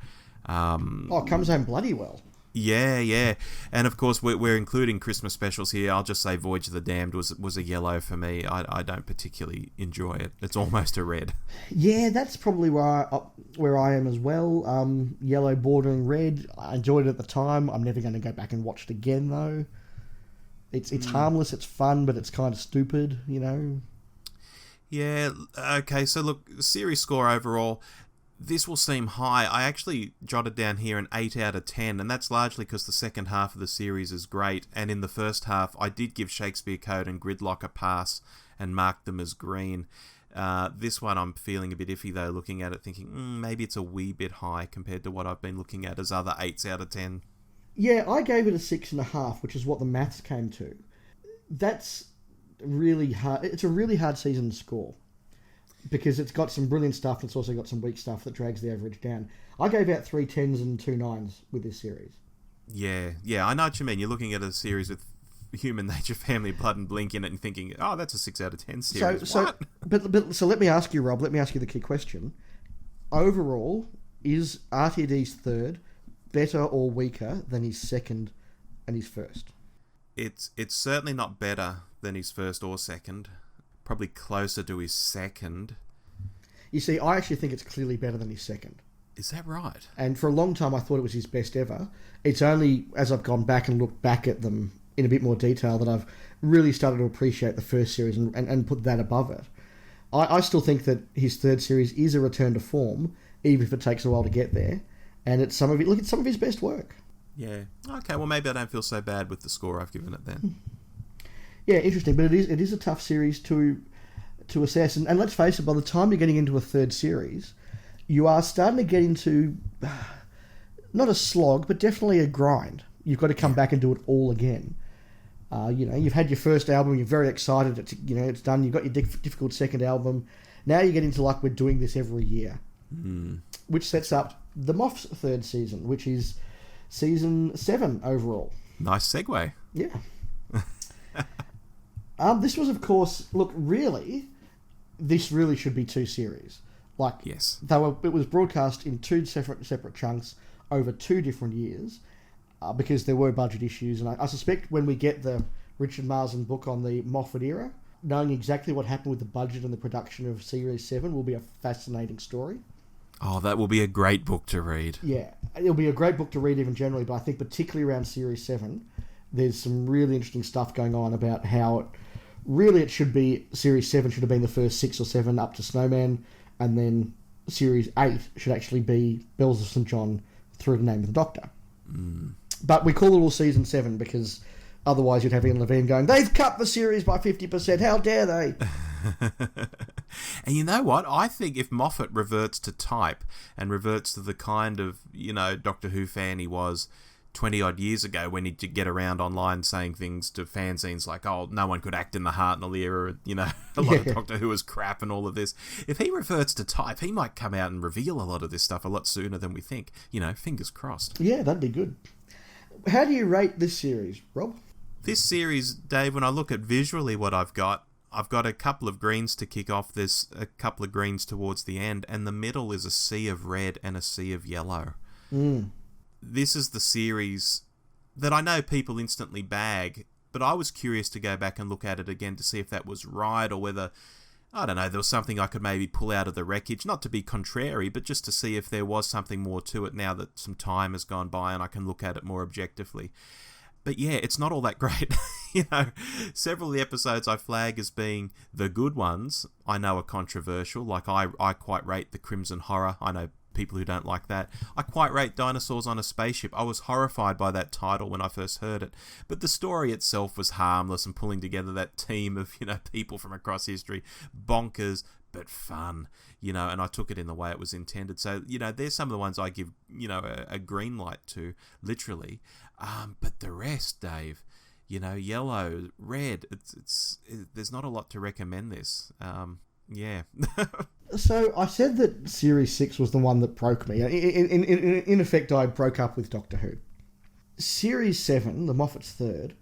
Comes home bloody well. Yeah. And of course, we're including Christmas specials here. I'll just say Voyage of the Damned was a yellow for me. I don't particularly enjoy it. It's almost a red. Yeah, that's probably where I am as well. Yellow bordering red. I enjoyed it at the time. I'm never going to go back and watch it again, though. It's harmless, it's fun, but it's kind of stupid, you know? Yeah, okay, so look, series score overall, this will seem high. I actually jotted down here an 8 out of 10, and that's largely because the second half of the series is great, and in the first half, I did give Shakespeare Code and Gridlock a pass and marked them as green. This one I'm feeling a bit iffy, though, looking at it, thinking, maybe it's a wee bit high compared to what I've been looking at as other 8s out of 10. Yeah, I gave it a 6.5, which is what the maths came to. That's really hard. It's a really hard season to score because it's got some brilliant stuff. It's also got some weak stuff that drags the average down. I gave out 3 10s and 2 9s with this series. Yeah, I know what you mean. You're looking at a series with Human Nature, Family, Blood, and Blink in it, and thinking, "Oh, that's a 6 out of 10 series." So let me ask you, Rob. Let me ask you the key question. Overall, is RTD's third better or weaker than his second and his first? It's certainly not better than his first or second. Probably closer to his second. You see, I actually think it's clearly better than his second. Is that right? And for a long time, I thought it was his best ever. It's only as I've gone back and looked back at them in a bit more detail that I've really started to appreciate the first series and put that above it. I still think that his third series is a return to form, even if it takes a while to get there. And it's some of his best work. Yeah. Okay, well, maybe I don't feel so bad with the score I've given it then. Yeah, interesting. But it is a tough series to assess. And let's face it, by the time you're getting into a third series, you are starting to get into, not a slog, but definitely a grind. You've got to come back and do it all again. You've had your first album, you're very excited, it's done. You've got your difficult second album. Now you get into like, we're doing this every year. Which sets up the Moff's third season, which is season 7 overall. Nice segue. Yeah. This was, of course, this really should be 2 series. Like, yes, it was broadcast in 2 separate chunks over 2 different years because there were budget issues, and I suspect when we get the Richard Marsden book on the Moffat era, knowing exactly what happened with the budget and the production of Series 7 will be a fascinating story. Oh, that will be a great book to read. Yeah, it'll be a great book to read even generally, but I think particularly around Series 7, there's some really interesting stuff going on about how it should be, Series 7 should have been the first 6 or 7 up to Snowman, and then Series 8 should actually be Bells of St. John through the Name of the Doctor. But we call it all Season 7 because otherwise you'd have Ian Levine going, "They've cut the series by 50%, how dare they?" And you know what? I think if Moffat reverts to type and reverts to the kind of, Doctor Who fan he was 20 odd years ago when he'd get around online saying things to fanzines like, oh, no one could act in the Hartnell era, you know, a lot of Doctor Who was crap and all of this. If he reverts to type, he might come out and reveal a lot of this stuff a lot sooner than we think. You know, fingers crossed. Yeah, that'd be good. How do you rate this series, Rob? This series, Dave, when I look at visually what I've got a couple of greens to kick off. There's a couple of greens towards the end, and the middle is a sea of red and a sea of yellow. This is the series that I know people instantly bag, but I was curious to go back and look at it again to see if that was right, or whether, I don't know, there was something I could maybe pull out of the wreckage, not to be contrary, but just to see if there was something more to it now that some time has gone by and I can look at it more objectively. But yeah, it's not all that great. You know, several of the episodes I flag as being the good ones, I know are controversial. Like, I quite rate the Crimson Horror. I know people who don't like that. I quite rate Dinosaurs on a Spaceship. I was horrified by that title when I first heard it. But the story itself was harmless, and pulling together that team of, you know, people from across history, bonkers, but fun, you know, and I took it in the way it was intended. So, you know, there's some of the ones I give, you know, a green light to, literally. But the rest, Dave, you know, yellow, red, there's not a lot to recommend this. Yeah. So I said that Series 6 was the one that broke me. In effect, I broke up with Doctor Who. Series 7, the Moffat's third,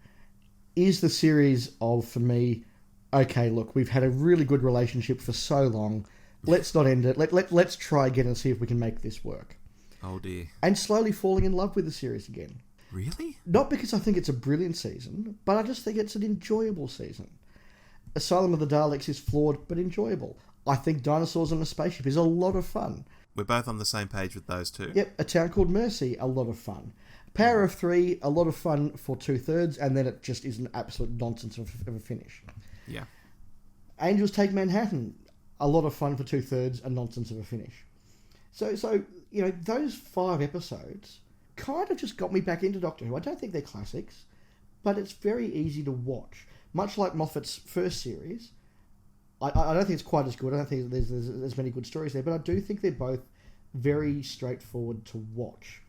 is the series of, for me, okay, look, we've had a really good relationship for so long. Let's not end it. Let's try again and see if we can make this work. Oh, dear. And slowly falling in love with the series again. Really? Not because I think it's a brilliant season, but I just think it's an enjoyable season. Asylum of the Daleks is flawed, but enjoyable. I think Dinosaurs on a Spaceship is a lot of fun. We're both on the same page with those two. Yep, A Town Called Mercy, a lot of fun. Power of Three, a lot of fun for 2/3, and then it just is an absolute nonsense of a finish. Yeah. Angels Take Manhattan, a lot of fun for 2/3, a nonsense of a finish. So you know, those 5 episodes kind of just got me back into Doctor Who. I don't think they're classics, but it's very easy to watch. Much like Moffat's first series, I don't think it's quite as good. I don't think there's as many good stories there, but I do think they're both very straightforward to watch.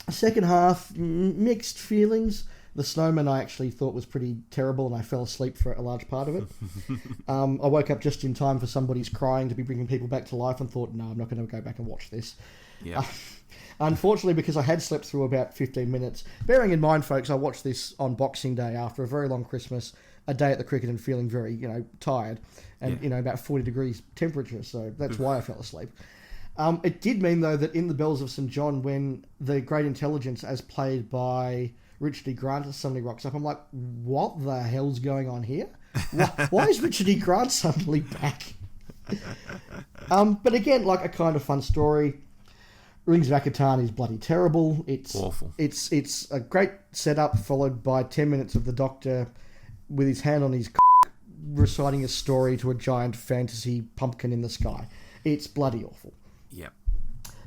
Second half, mixed feelings. The Snowman I actually thought was pretty terrible, and I fell asleep for a large part of it. I woke up just in time for Somebody's Crying to be bringing people back to life, and thought, no, I'm not going to go back and watch this. Yeah. Unfortunately, because I had slept through about 15 minutes. Bearing in mind, folks, I watched this on Boxing Day after a very long Christmas, a day at the cricket, and feeling very, you know, tired, and, you know, about 40 degrees temperature, so that's why I fell asleep. It did mean, though, that in The Bells of St. John, when the Great Intelligence, as played by Richard E. Grant, suddenly rocks up, I'm like, what the hell's going on here? Why is Richard E. Grant suddenly back? But again, like, a kind of fun story. Rings of Akatan is bloody terrible. It's awful. It's a great setup, followed by 10 minutes of the Doctor with his hand on his reciting a story to a giant fantasy pumpkin in the sky. It's bloody awful. Yep.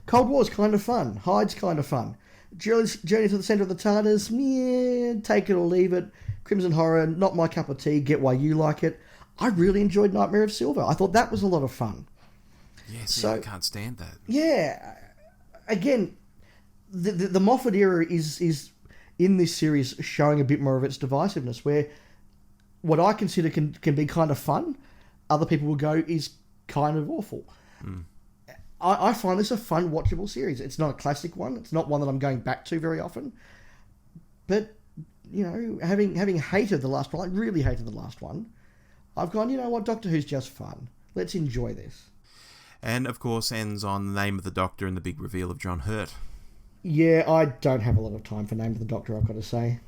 Cold War's kind of fun. Hyde's kind of fun. Journey to the Centre of the TARDIS, yeah, take it or leave it. Crimson Horror, not my cup of tea. Get why you like it. I really enjoyed Nightmare of Silver. I thought that was a lot of fun. Yes, I can't stand that. Yeah. Again, the Moffat era is in this series showing a bit more of its divisiveness, where what I consider can be kind of fun, other people will go is kind of awful. I find this a fun, watchable series. It's not a classic one. It's not one that I'm going back to very often. But, you know, having hated the last one, I really hated the last one, I've gone, you know what, Doctor Who's just fun. Let's enjoy this. And, of course, ends on the Name of the Doctor and the big reveal of John Hurt. Yeah, I don't have a lot of time for Name of the Doctor, I've got to say.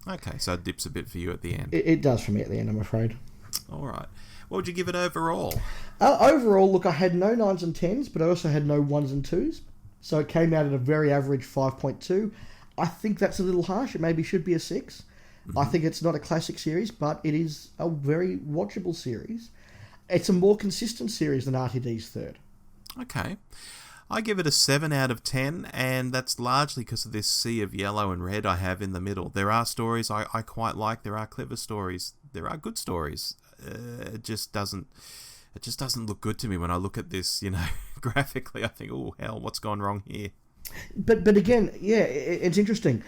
Okay, so it dips a bit for you at the end. It does for me at the end, I'm afraid. All right. What would you give it overall? Overall, look, I had no 9s and 10s, but I also had no 1s and 2s. So it came out at a very average 5.2. I think that's a little harsh. It maybe should be a 6. I think it's not a classic series, but it is a very watchable series. It's a more consistent series than RTD's third. Okay. I give it a 7 out of 10, and that's largely because of this sea of yellow and red I have in the middle. There are stories I quite like. There are clever stories. There are good stories. It just doesn't look good to me when I look at this, you know, graphically. I think, oh, hell, what's gone wrong here? But again, yeah, it's interesting.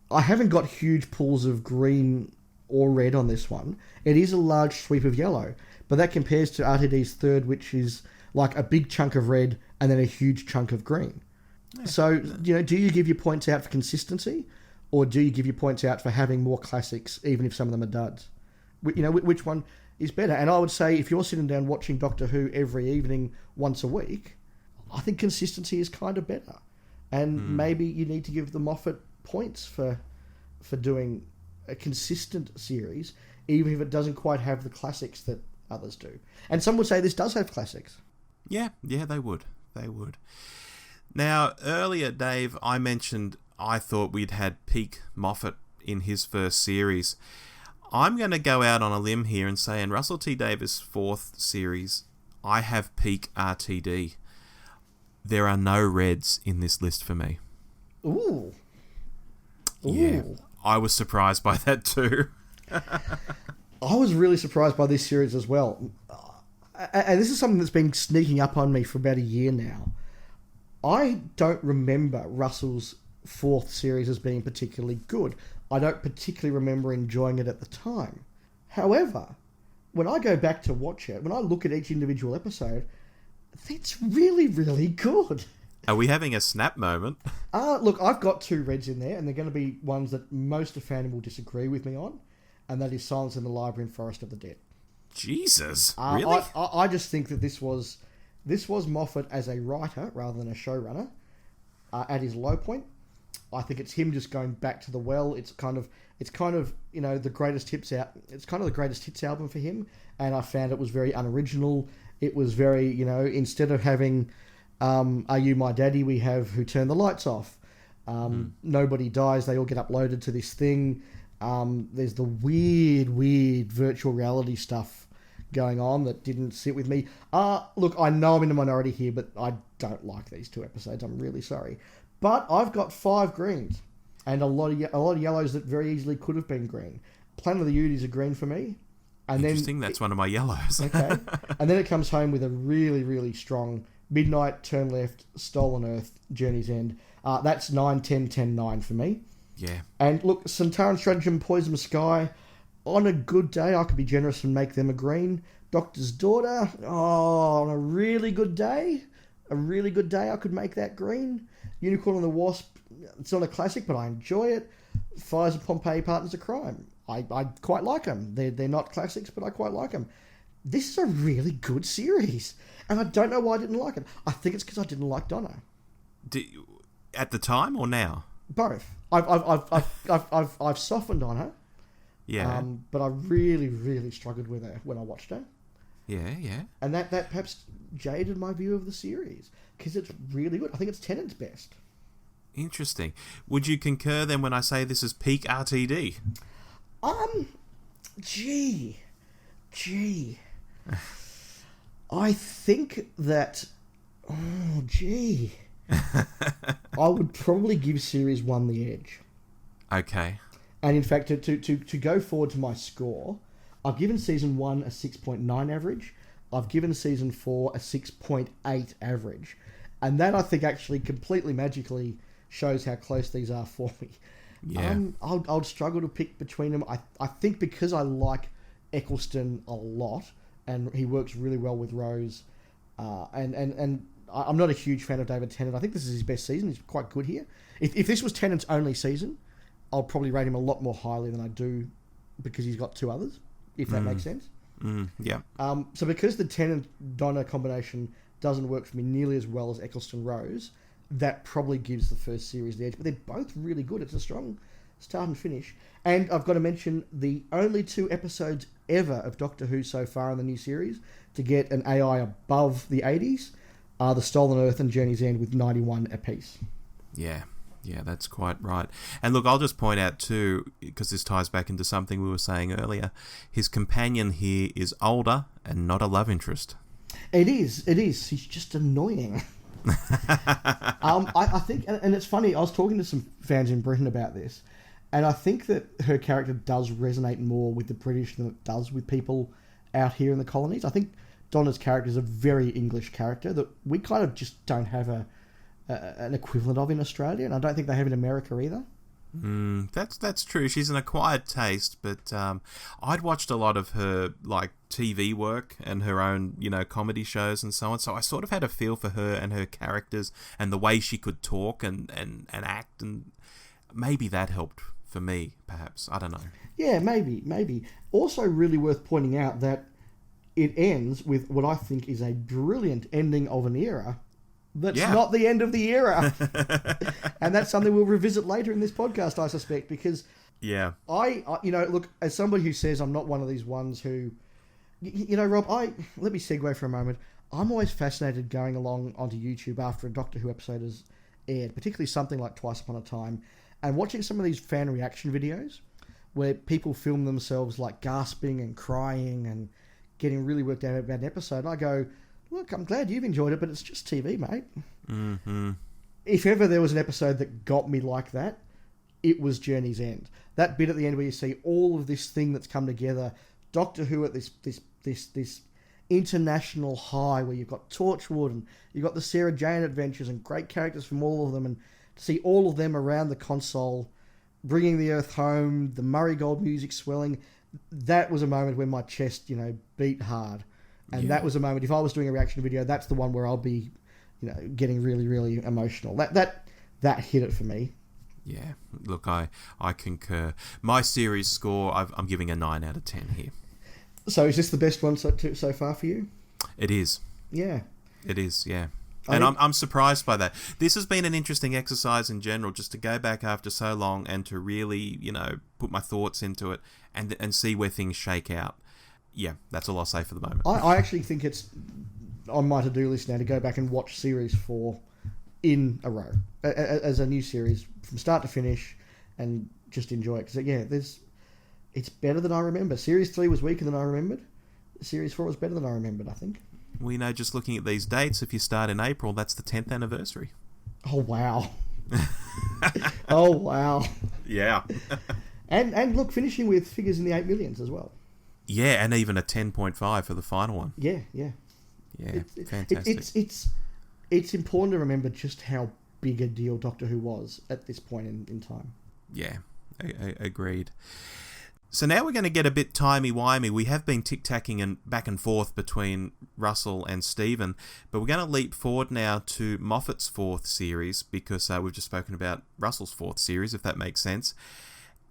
I haven't got huge pools of green or red on this one. It is a large sweep of yellow, but that compares to RTD's third, which is like a big chunk of red and then a huge chunk of green. Yeah. So, do you give your points out for consistency, or do you give your points out for having more classics, even if some of them are duds? Which one is better? And I would say if you're sitting down watching Doctor Who every evening once a week, I think consistency is kind of better. And maybe you need to give the Moffat points for doing a consistent series, even if it doesn't quite have the classics that others do. And some would say this does have classics. Yeah, they would. Now, earlier, Dave, I mentioned I thought we'd had peak Moffat in his first series. I'm going to go out on a limb here and say in Russell T Davies' fourth series, I have peak RTD. There are no reds in this list for me. Ooh. Yeah, I was surprised by that too. I was really surprised by this series as well. And this is something that's been sneaking up on me for about a year now. I don't remember Russell's fourth series as being particularly good. I don't particularly remember enjoying it at the time. However, when I go back to watch it, when I look at each individual episode, it's really, really good. Are we having a snap moment? Look, I've got two reds in there, and they're going to be ones that most of fandom will disagree with me on, and that is Silence in the Library and Forest of the Dead. Jesus, really? I just think that this was Moffat as a writer rather than a showrunner at his low point. I think it's him just going back to the well. It's kind of the greatest hits out. It's kind of the greatest hits album for him, and I found it was very unoriginal. It was very, instead of having Are You My Daddy, we have Who Turned the Lights Off. Nobody dies. They all get uploaded to this thing. There's the weird virtual reality stuff going on that didn't sit with me. Look, I know I'm in a minority here, but I don't like these two episodes. I'm really sorry. But I've got 5 greens and a lot of yellows that very easily could have been green. Planet of the Ute is a green for me. And Interesting, that's one of my yellows. Okay. And then it comes home with a really, really strong Midnight, Turn Left, Stolen Earth, Journey's End. That's 9, 10, 10, 9 for me. Yeah. And look, Centauran Stratagem, Poison Sky, on a good day, I could be generous and make them a green. Doctor's Daughter, on a really good day, I could make that green. Unicorn and the Wasp, it's not a classic, but I enjoy it. Fires of Pompeii, Partners of Crime, I quite like them. They're not classics, but I quite like them. This is a really good series, and I don't know why I didn't like it. I think it's because I didn't like Donna. At the time or now? Both. I've softened on her. Yeah. But I really, really struggled with her when I watched her. Yeah. And that perhaps jaded my view of the series, because it's really good. I think it's Tennant's best. Interesting. Would you concur then when I say this is peak RTD? Gee. I think that... Oh, gee. I would probably give Series 1 the edge. Okay. And in fact, to go forward to my score, I've given Season 1 a 6.9 average. I've given Season 4 a 6.8 average. And that, I think, actually completely magically shows how close these are for me. Yeah. I'll struggle to pick between them. I think because I like Eccleston a lot, and he works really well with Rose, and I'm not a huge fan of David Tennant. I think this is his best season. He's quite good here. If this was Tennant's only season, I'll probably rate him a lot more highly than I do because he's got 2 others, if that makes sense. Yeah. So because the Tennant-Donna combination doesn't work for me nearly as well as Eccleston-Rose, that probably gives the first series the edge. But they're both really good. It's a strong start and finish. And I've got to mention the only 2 episodes ever of Doctor Who so far in the new series to get an AI above the 80s are The Stolen Earth and Journey's End with 91 apiece. Yeah, that's quite right. And look, I'll just point out too, because this ties back into something we were saying earlier, his companion here is older and not a love interest. It is. He's just annoying. I think, and it's funny, I was talking to some fans in Britain about this, and I think that her character does resonate more with the British than it does with people out here in the colonies. I think Donna's character is a very English character that we kind of just don't have a an equivalent of in Australia, and I don't think they have in America either. That's true. She's an acquired taste, but I'd watched a lot of her like TV work and her own, comedy shows and so on. So I sort of had a feel for her and her characters and the way she could talk and act, and maybe that helped for me, perhaps. I don't know. Yeah, maybe. Also, really worth pointing out that it ends with what I think is a brilliant ending of an era. That's not the end of the era. And that's something we'll revisit later in this podcast, I suspect, because I look, as somebody who says I'm not one of these ones who, Rob, let me segue for a moment. I'm always fascinated going along onto YouTube after a Doctor Who episode has aired, particularly something like Twice Upon a Time, and watching some of these fan reaction videos where people film themselves like gasping and crying and getting really worked out about an episode. And I go, look, I'm glad you've enjoyed it, but it's just TV, mate. Mm-hmm. If ever there was an episode that got me like that, it was Journey's End. That bit at the end where you see all of this thing that's come together, Doctor Who at this international high where you've got Torchwood and you've got the Sarah Jane adventures and great characters from all of them, and to see all of them around the console, bringing the Earth home, the Murray Gold music swelling, that was a moment when my chest, beat hard. And that was a moment, if I was doing a reaction video, that's the one where I'll be, getting really, really emotional. That hit it for me. Yeah, look, I concur. My series score, I'm giving a 9 out of 10 here. So is this the best one so far for you? It is. Yeah. It is, yeah. And I'm surprised by that. This has been an interesting exercise in general, just to go back after so long and to really, put my thoughts into it and see where things shake out. Yeah, that's all I'll say for the moment. I actually think it's on my to-do list now to go back and watch Series 4 in a row as a new series from start to finish and just enjoy it. Because, it's better than I remember. Series 3 was weaker than I remembered. Series 4 was better than I remembered, I think. We know, just looking at these dates, if you start in April, that's the 10th anniversary. Oh, wow. Oh, wow. Yeah. And look, finishing with figures in the 8 millions as well. Yeah, and even a 10.5 for the final one. Yeah. Yeah, fantastic. It's important to remember just how big a deal Doctor Who was at this point in time. Yeah, agreed. So now we're going to get a bit timey-wimey. We have been tic-tacking and back and forth between Russell and Stephen, but we're going to leap forward now to Moffat's 4th series, because we've just spoken about Russell's 4th series, if that makes sense.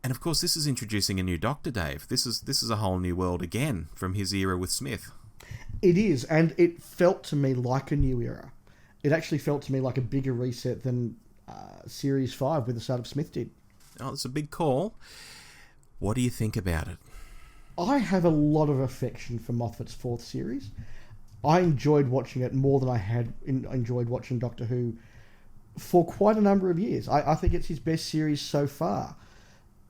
And of course, this is introducing a new Doctor, Dave. This is a whole new world again from his era with Smith. It is, and it felt to me like a new era. It actually felt to me like a bigger reset than Series 5 with the start of Smith did. Oh, it's a big call. What do you think about it? I have a lot of affection for Moffat's 4th series. I enjoyed watching it more than I had enjoyed watching Doctor Who for quite a number of years. I think it's his best series so far.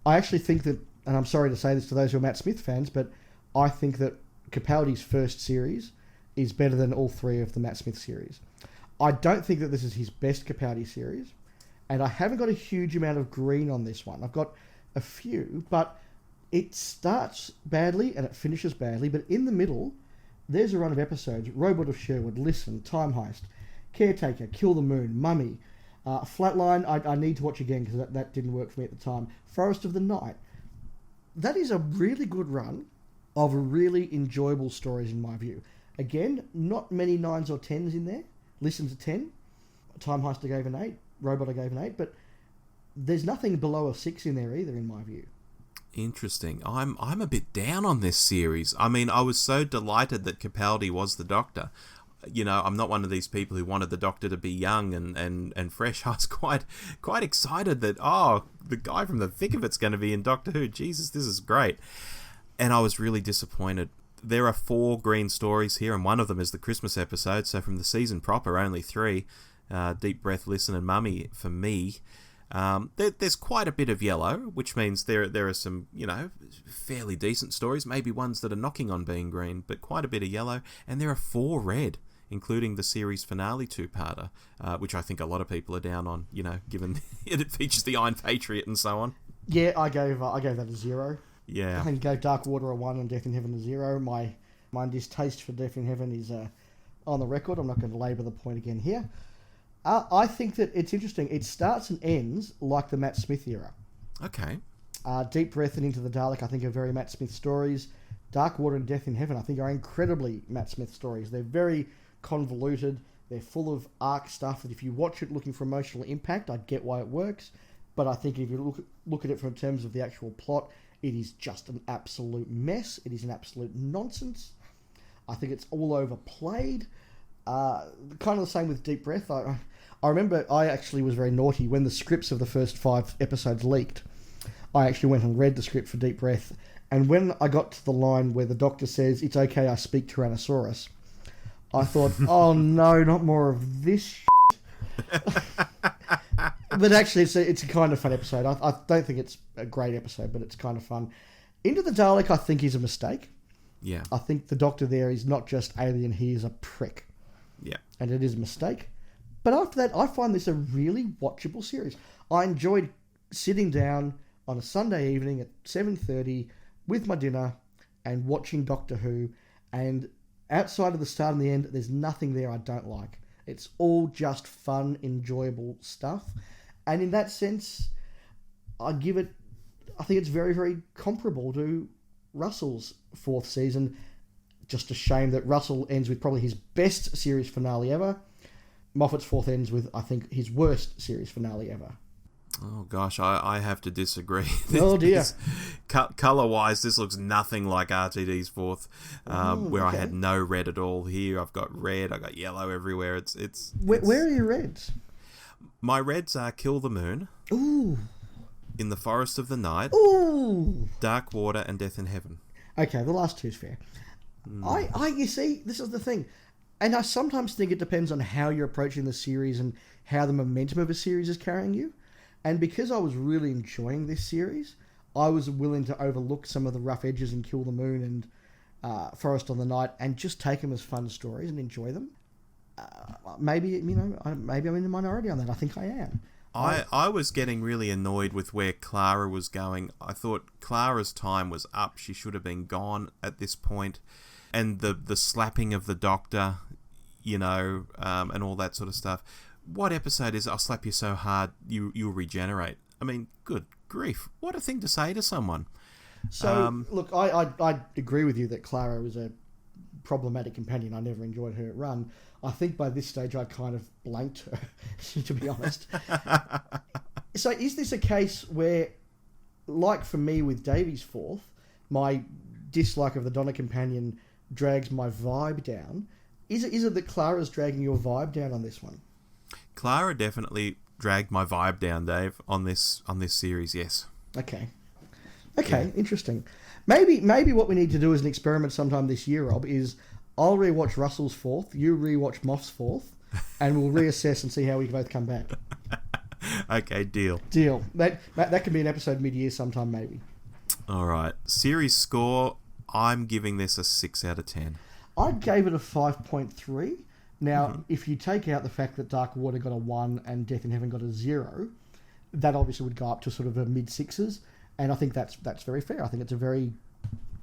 I actually think that, and I'm sorry to say this to those who are Matt Smith fans, but I think that Capaldi's first series is better than all 3 of the Matt Smith series. I don't think that this is his best Capaldi series, and I haven't got a huge amount of green on this one. I've got a few, but it starts badly and it finishes badly, but in the middle, there's a run of episodes: Robot of Sherwood, Listen, Time Heist, Caretaker, Kill the Moon, Mummy, Flatline, I need to watch again because that didn't work for me at the time. Forest of the Night. That is a really good run of really enjoyable stories in my view. Again, not many 9s or 10s in there. Listen's a 10. Time Heist I gave an 8. Robot I gave an 8. But there's nothing below a 6 in there either in my view. Interesting. I'm a bit down on this series. I mean, I was so delighted that Capaldi was the Doctor. I'm not one of these people who wanted the Doctor to be young and fresh. I was quite excited that, the guy from the thick of it's going to be in Doctor Who. Jesus, this is great. And I was really disappointed. There are 4 green stories here, and one of them is the Christmas episode. So from the season proper, only 3. Deep Breath, Listen, and Mummy for me. There's quite a bit of yellow, which means there are some, fairly decent stories, maybe ones that are knocking on being green, but quite a bit of yellow. And there are 4 red, including the series finale 2-parter, which I think a lot of people are down on, given it features the Iron Patriot and so on. Yeah, I gave that a 0. Yeah. I think gave Dark Water a 1 and Death in Heaven a 0. My distaste for Death in Heaven is on the record. I'm not going to labour the point again here. I think that it's interesting. It starts and ends like the Matt Smith era. Okay. Deep Breath and Into the Dalek, I think, are very Matt Smith stories. Dark Water and Death in Heaven, I think, are incredibly Matt Smith stories. They're very convoluted. They're full of arc stuff that if you watch it looking for emotional impact, I get why it works. But I think if you look at it from terms of the actual plot, it is just an absolute mess. It is an absolute nonsense. I think it's all overplayed. Kind of the same with Deep Breath. I remember I actually was very naughty when the scripts of the first 5 episodes leaked. I actually went and read the script for Deep Breath, and when I got to the line where the Doctor says, "It's okay, I speak Tyrannosaurus," I thought, oh no, not more of this shit. But actually, it's a kind of fun episode. I don't think it's a great episode, but it's kind of fun. Into the Dalek, I think, is a mistake. Yeah. I think the Doctor there is not just alien, he is a prick. Yeah. And it is a mistake. But after that, I find this a really watchable series. I enjoyed sitting down on a Sunday evening at 7:30 with my dinner and watching Doctor Who, and outside of the start and the end, there's nothing there I don't like. It's all just fun, enjoyable stuff. And in that sense, I think it's very, very comparable to Russell's 4th season. Just a shame that Russell ends with probably his best series finale ever. Moffat's 4th ends with, I think, his worst series finale ever. Oh gosh, I have to disagree. Oh dear. Colour-wise, this looks nothing like RTD's 4th, where okay. I had no red at all. Here I've got red, I've got yellow everywhere. Where are your reds? My reds are Kill the Moon. Ooh. In the Forest of the Night. Ooh. Dark Water and Death in Heaven. Okay, the last two's fair. You see, this is the thing. And I sometimes think it depends on how you're approaching the series and how the momentum of a series is carrying you. And because I was really enjoying this series, I was willing to overlook some of the rough edges in Kill the Moon and Forest on the Night and just take them as fun stories and enjoy them. Maybe I'm in the minority on that. I think I am. I was getting really annoyed with where Clara was going. I thought Clara's time was up. She should have been gone at this point. And the slapping of the Doctor, and all that sort of stuff. What episode is I'll slap you so hard you'll regenerate? I mean, good grief. What a thing to say to someone. So, look, I agree with you that Clara was a problematic companion. I never enjoyed her run. I think by this stage I kind of blanked her, to be honest. So is this a case where, like for me with Davy's 4th, my dislike of the Donna companion drags my vibe down? Is it that Clara's dragging your vibe down on this one? Clara definitely dragged my vibe down, Dave, on this series, yes. Okay, yeah. Interesting. Maybe what we need to do as an experiment sometime this year, Rob, is I'll rewatch Russell's 4th, you rewatch Moff's 4th, and we'll reassess and see how we both come back. Okay, deal. That can be an episode mid-year sometime, maybe. All right. Series score, I'm giving this a 6 out of 10. I gave it a 5.3. Now, if you take out the fact that Dark Water got a 1 and Death in Heaven got a 0, that obviously would go up to sort of a mid-6s, and I think that's very fair. I think it's a very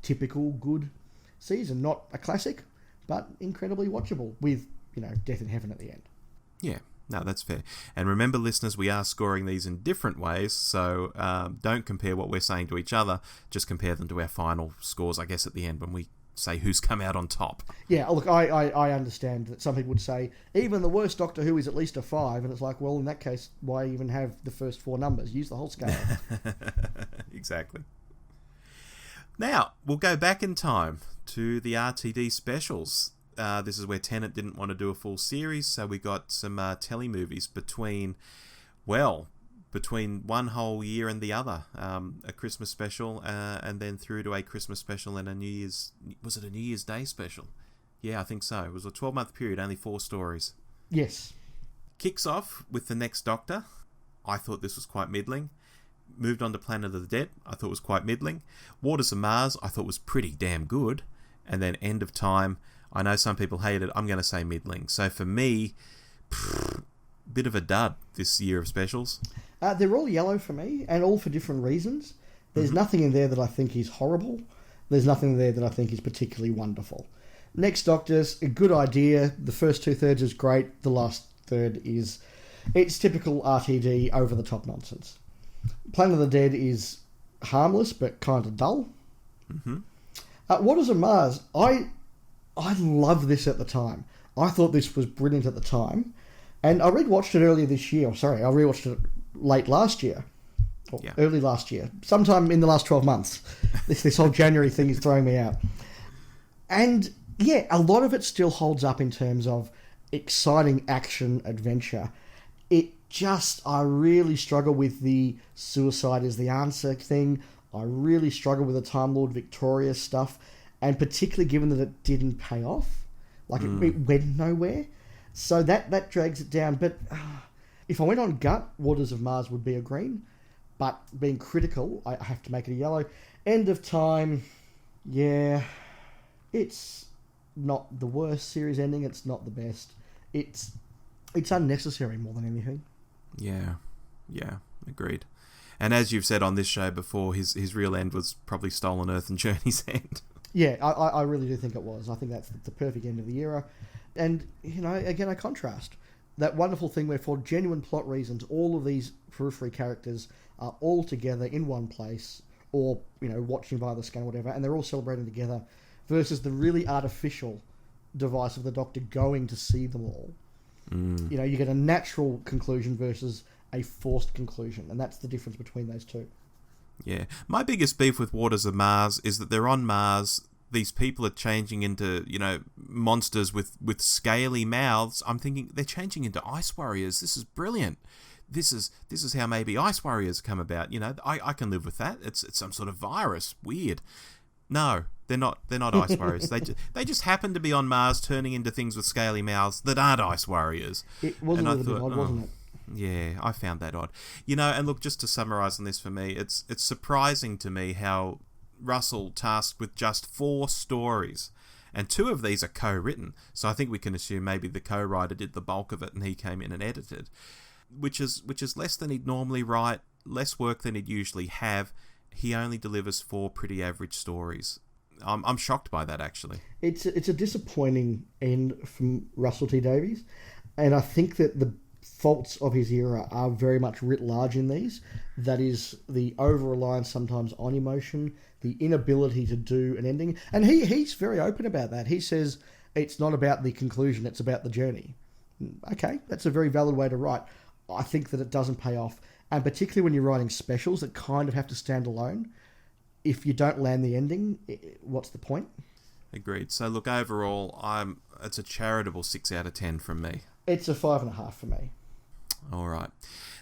typical good season. Not a classic, but incredibly watchable with, Death in Heaven at the end. Yeah, no, that's fair. And remember, listeners, we are scoring these in different ways, so don't compare what we're saying to each other. Just compare them to our final scores, I guess, at the end when we say who's come out on top. Yeah, look, I understand that some people would say even the worst Doctor Who is at least a 5, and it's like, well, in that case, why even have the first 4 numbers? Use the whole scale. Exactly. Now, we'll go back in time to the RTD specials. This is where Tennant didn't want to do a full series, so we got some telemovies between one whole year and the other. A Christmas special, and then through to a Christmas special and a New Year's... Was it a New Year's Day special? Yeah, I think so. It was a 12-month period, only 4 stories. Yes. Kicks off with The Next Doctor. I thought this was quite middling. Moved on to Planet of the Dead. I thought was quite middling. Waters of Mars, I thought was pretty damn good. And then End of Time. I know some people hate it. I'm going to say middling. So for me, bit of a dud this year of specials. They're all yellow for me, and all for different reasons. There's nothing in there that I think is horrible. There's nothing there that I think is particularly wonderful. Next Doctor's a good idea. The first 2/3 is great. The last third is... It's typical RTD over-the-top nonsense. Planet of the Dead is harmless, but kind of dull. Mm-hmm. Waters of Mars, I loved this at the time. I thought this was brilliant at the time. And I rewatched it earlier this year. Sorry, I rewatched it late last year. Or early last year. Sometime in the last 12 months. This whole January thing is throwing me out. And, yeah, a lot of it still holds up in terms of exciting action adventure. I really struggle with the suicide is the answer thing. I really struggle with the Time Lord Victoria stuff. And particularly given that it didn't pay off. Like, it went nowhere. So that drags it down. But if I went on gut, Waters of Mars would be a green. But being critical, I have to make it a yellow. End of Time, yeah, it's not the worst series ending. It's not the best. It's unnecessary more than anything. Yeah, agreed. And as you've said on this show before, his real end was probably Stolen Earth and Journey's End. Yeah, I really do think it was. I think that's the perfect end of the era. And, again, a contrast. That wonderful thing where for genuine plot reasons, all of these periphery characters are all together in one place or, watching via the scan or whatever, and they're all celebrating together versus the really artificial device of the Doctor going to see them all. You get a natural conclusion versus a forced conclusion, and that's the difference between those two. Yeah. My biggest beef with Waters of Mars is that they're on Mars. These people are changing into, monsters with scaly mouths. I'm thinking they're changing into ice warriors. This is brilliant. This is how maybe ice warriors come about. I can live with that. It's some sort of virus. Weird. No, they're not ice warriors. They just happen to be on Mars turning into things with scaly mouths that aren't ice warriors. It was a little bit odd, wasn't it? Yeah, I found that odd. And look, just to summarise on this for me, it's surprising to me how Russell tasked with just 4 stories, and 2 of these are co-written, so I think we can assume maybe the co-writer did the bulk of it and he came in and edited, which is less than he'd normally write, less work than he'd usually have. He only delivers 4 pretty average stories. I'm shocked by that, actually. It's a disappointing end from Russell T Davies, and I think that the faults of his era are very much writ large in these. That is the over-reliance sometimes on emotion, the inability to do an ending. And he's very open about that. He says it's not about the conclusion, it's about the journey. Okay, that's a very valid way to write. I think that it doesn't pay off. And particularly when you're writing specials that kind of have to stand alone, if you don't land the ending, what's the point? Agreed. So look, overall, it's a charitable 6 out of 10 from me. It's a 5.5 for me. All right.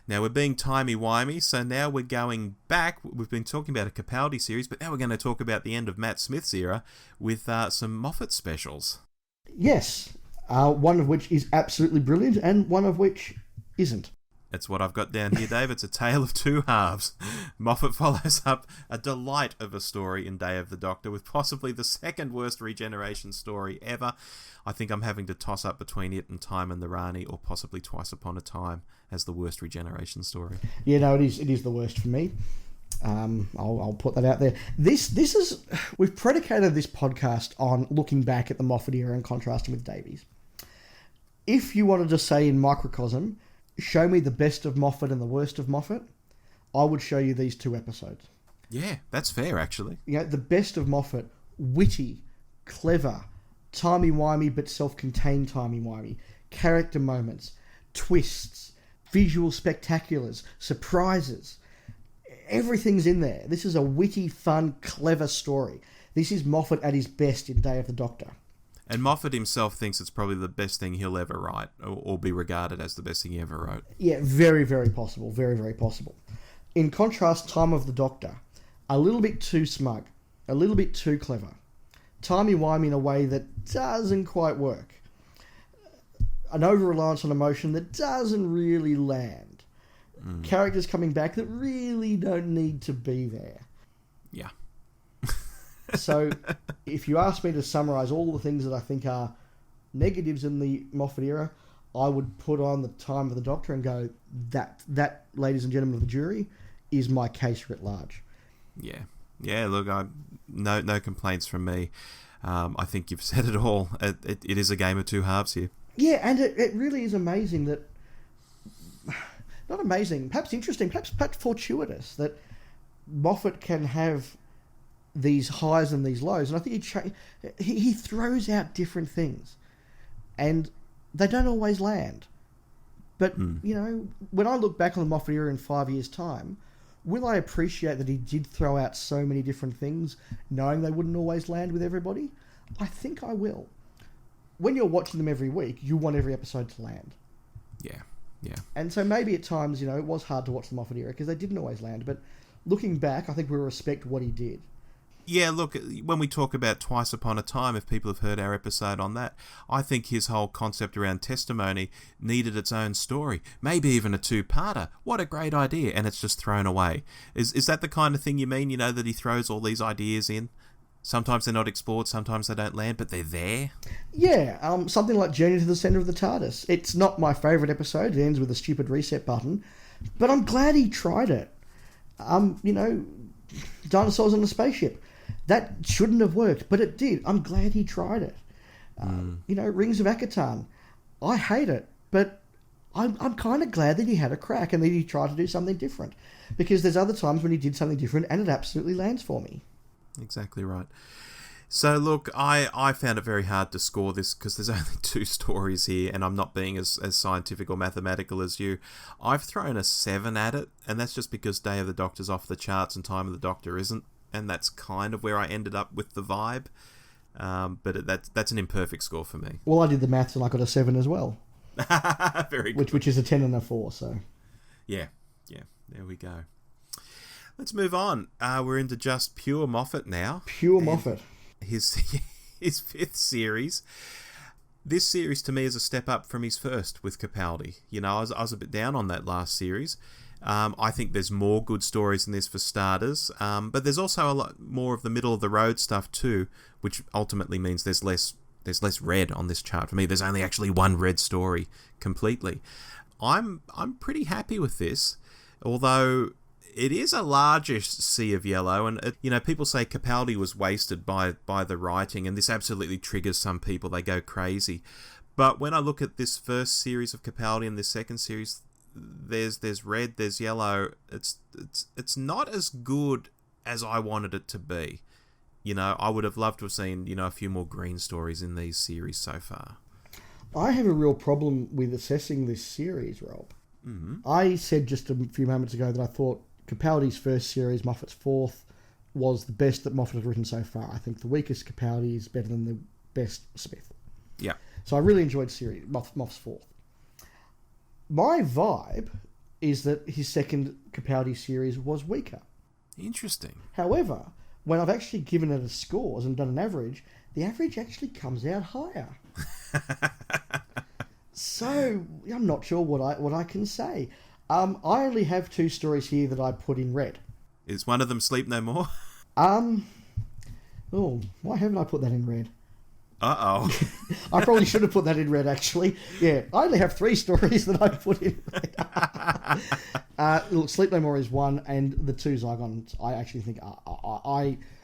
Now, we're being timey-wimey, so now we're going back. We've been talking about a Capaldi series, but now we're going to talk about the end of Matt Smith's era with some Moffat specials. Yes, one of which is absolutely brilliant and one of which isn't. That's what I've got down here, Dave. It's a tale of 2 halves. Moffat follows up a delight of a story in Day of the Doctor with possibly the second worst regeneration story ever. I think I'm having to toss up between it and Time and the Rani, or possibly Twice Upon a Time as the worst regeneration story. Yeah, no, it is the worst for me. I'll put that out there. We've predicated this podcast on looking back at the Moffat era and contrasting with Davies. If you wanted to say in microcosm, show me the best of Moffat and the worst of Moffat, I would show you these 2 episodes. Yeah, that's fair, actually. The best of Moffat, witty, clever, timey-wimey but self-contained timey-wimey, character moments, twists, visual spectaculars, surprises. Everything's in there. This is a witty, fun, clever story. This is Moffat at his best in Day of the Doctor. And Moffat himself thinks it's probably the best thing he'll ever write, or be regarded as the best thing he ever wrote. Yeah, very, very possible. Very, very possible. In contrast, Time of the Doctor, a little bit too smug, a little bit too clever. Timey-wimey in a way that doesn't quite work. An over-reliance on emotion that doesn't really land. Characters coming back that really don't need to be there. Yeah. So, if you ask me to summarise all the things that I think are negatives in the Moffat era, I would put on the Time of the Doctor and go, that, ladies and gentlemen of the jury, is my case writ large. Yeah. Yeah, look, no complaints from me. I think you've said it all. It is a game of 2 halves here. Yeah, and it really is amazing that... Not amazing, perhaps interesting, perhaps fortuitous, that Moffat can have these highs and these lows. And I think he throws out different things. And they don't always land. But, you know, when I look back on the Moffat era in 5 years' time, will I appreciate that he did throw out so many different things, knowing they wouldn't always land with everybody? I think I will. When you're watching them every week, you want every episode to land. Yeah. And so maybe at times, you know, it was hard to watch the Moffat era because they didn't always land. But looking back, I think we respect what he did. Yeah, look, when we talk about Twice Upon a Time, if people have heard our episode on that, I think his whole concept around testimony needed its own story, maybe even a two-parter. What a great idea, and it's just thrown away. Is that the kind of thing you mean, you know, that he throws all these ideas in? Sometimes they're not explored, sometimes they don't land, but they're there? Yeah, something like Journey to the Centre of the TARDIS. It's not my favourite episode, it ends with a stupid reset button, but I'm glad he tried it. You know, dinosaurs on a spaceship. That shouldn't have worked, but it did. I'm glad he tried it. You know, Rings of Akatan. I hate it, but I'm kind of glad that he had a crack and that he tried to do something different. Because there's other times when he did something different and it absolutely lands for me. Exactly right. So look, I found it very hard to score this because there's only 2 stories here and I'm not being as scientific or mathematical as you. I've thrown a 7 at it, and that's just because Day of the Doctor's off the charts and Time of the Doctor isn't. And that's kind of where I ended up with the vibe. But that's an imperfect score for me. Well, I did the maths and I got a 7 as well. Very good. Which is a 10 and a 4, so... Yeah, there we go. Let's move on. We're into just pure Moffat now. Pure Moffat. His 5th series. This series to me is a step up from his first with Capaldi. You know, I was a bit down on that last series. I think there's more good stories in this for starters, but there's also a lot more of the middle of the road stuff too, which ultimately means there's less red on this chart for me. There's only actually one red story completely. I'm pretty happy with this, although it is a largish sea of yellow, and you know, people say Capaldi was wasted by the writing, and this absolutely triggers some people. They go crazy. But when I look at this first series of Capaldi and this second series, there's red, there's yellow. It's not as good as I wanted it to be. You know, I would have loved to have seen, you know, a few more green stories in these series so far. I have a real problem with assessing this series, Rob. Mm-hmm. I said just a few moments ago that I thought Capaldi's first series, Moffat's 4th, was the best that Moffat had written so far. I think the weakest Capaldi is better than the best Smith. Yeah. So I really enjoyed Moff's 4th. My vibe is that his second Capaldi series was weaker. Interesting. However, when I've actually given it a scores and done an average, the average actually comes out higher. So I'm not sure what I can say. I only have 2 stories here that I put in red. Is one of them Sleep No More? Oh, why haven't I put that in red? Uh-oh. I probably should have put that in red, actually. Yeah, I only have 3 stories that I put in red. Look, Sleep No More is one, and the 2 Zygons, I actually think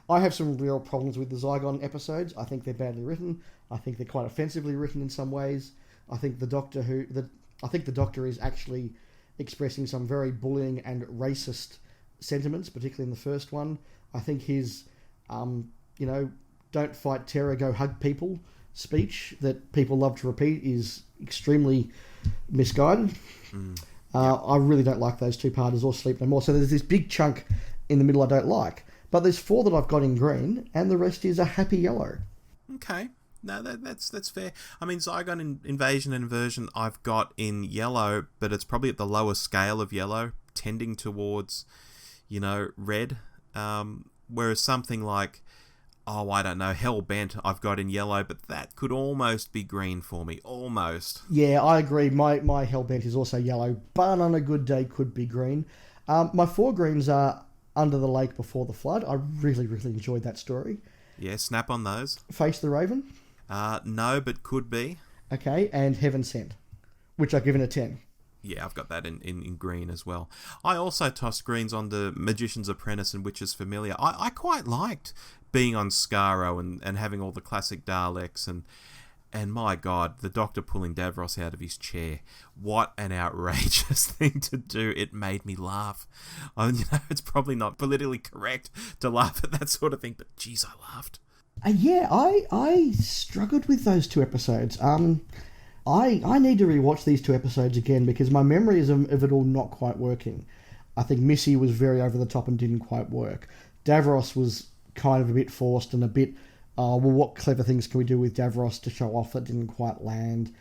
I have some real problems with the Zygon episodes. I think they're badly written. I think they're quite offensively written in some ways. I think the Doctor is actually expressing some very bullying and racist sentiments, particularly in the first one. I think his, don't fight terror, go hug people speech that people love to repeat is extremely misguided. I really don't like those 2-parters or Sleep No More. So there's this big chunk in the middle I don't like. But there's 4 that I've got in green, and the rest is a happy yellow. Okay. No, that's fair. I mean, Zygon Invasion and Inversion I've got in yellow, but it's probably at the lower scale of yellow, tending towards, red. Whereas something like, I don't know, Hellbent I've got in yellow, but that could almost be green for me. Almost. Yeah, I agree. My Hellbent is also yellow, but on a good day could be green. My 4 greens are Under the Lake Before the Flood. I really, really enjoyed that story. Yeah, snap on those. Face the Raven? No, but could be. Okay, and Heaven Sent, which I've given a 10. Yeah, I've got that in green as well. I also tossed greens on the Magician's Apprentice and Witch's Familiar. I quite liked being on Skaro and having all the classic Daleks And my God, the Doctor pulling Davros out of his chair. What an outrageous thing to do. It made me laugh. It's probably not politically correct to laugh at that sort of thing, but geez, I laughed. Yeah, I struggled with those 2 episodes. I need to rewatch these 2 episodes again because my memory is of it all not quite working. I think Missy was very over the top and didn't quite work. Davros was kind of a bit forced and a bit... what clever things can we do with Davros to show off that didn't quite land?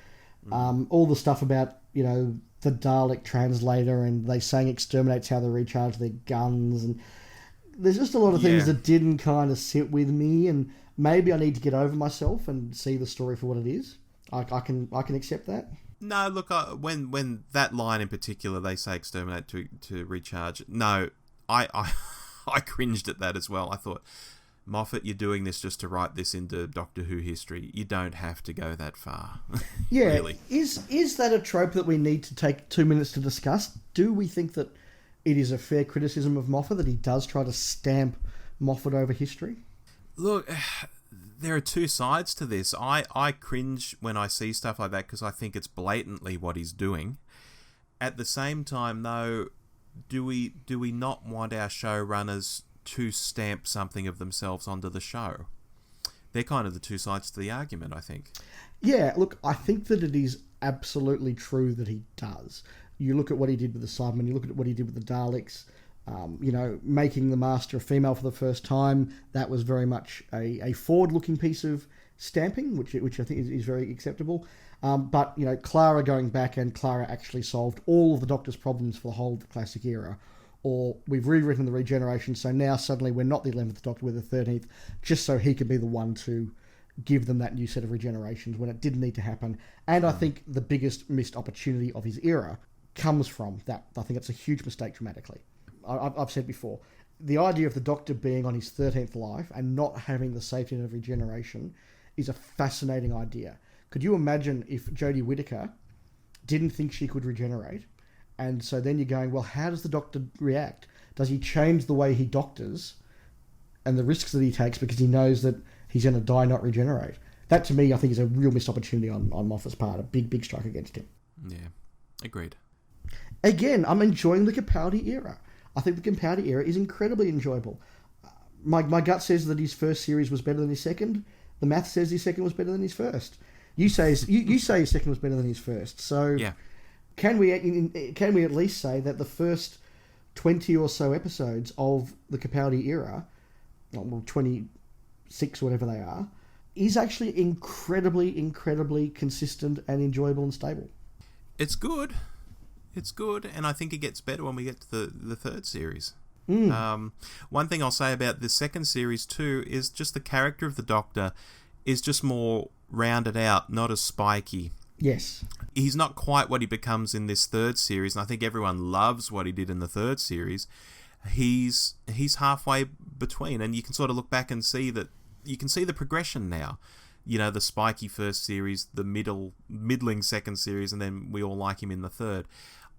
All the stuff about, the Dalek translator and they saying exterminates how they recharge their guns. And there's just a lot of things that didn't kind of sit with me, and maybe I need to get over myself and see the story for what it is. I can accept that. No, look, when that line in particular, they say exterminate to recharge. No, I cringed at that as well. I thought, Moffat, you're doing this just to write this into Doctor Who history. You don't have to go that far. Yeah. Really. Is that a trope that we need to take 2 minutes to discuss? Do we think that it is a fair criticism of Moffat that he does try to stamp Moffat over history? Look, there are 2 sides to this. I cringe when I see stuff like that because I think it's blatantly what he's doing. At the same time, though, do we not want our showrunners to stamp something of themselves onto the show? They're kind of the 2 sides to the argument, I think. Yeah, look, I think that it is absolutely true that he does. You look at what he did with the Cybermen, you look at what he did with the Daleks, making the Master a female for the first time, that was very much a forward-looking piece of stamping, which I think is very acceptable. But Clara going back, and Clara actually solved all of the Doctor's problems for the whole of the classic era. Or we've rewritten the regeneration, so now suddenly we're not the 11th Doctor, we're the 13th, just so he could be the one to give them that new set of regenerations when it didn't need to happen. And I think the biggest missed opportunity of his era comes from that. I think it's a huge mistake dramatically. I've said before, the idea of the Doctor being on his 13th life and not having the safety net of regeneration is a fascinating idea. Could you imagine if Jodie Whittaker didn't think she could regenerate? And so then you're going, well, how does the Doctor react? Does he change the way he doctors and the risks that he takes because he knows that he's going to die, not regenerate? That, to me, I think is a real missed opportunity on Moffat's part. A big, big strike against him. Yeah, agreed. Again, I'm enjoying the Capaldi era. I think the Capaldi era is incredibly enjoyable. My gut says that his first series was better than his second. The math says his second was better than his first. You say his second was better than his first. So... yeah. Can we at least say that the first 20 or so episodes of the Capaldi era, well, 26, whatever they are, is actually incredibly, incredibly consistent and enjoyable and stable? It's good. And I think it gets better when we get to the 3rd series. One thing I'll say about the 2nd series too is just the character of the Doctor is just more rounded out, not as spiky. Yes. He's not quite what he becomes in this 3rd series, and I think everyone loves what he did in the 3rd series. He's halfway between, and you can sort of look back and see that you can see the progression now. The spiky 1st series, the middling 2nd series, and then we all like him in the 3rd.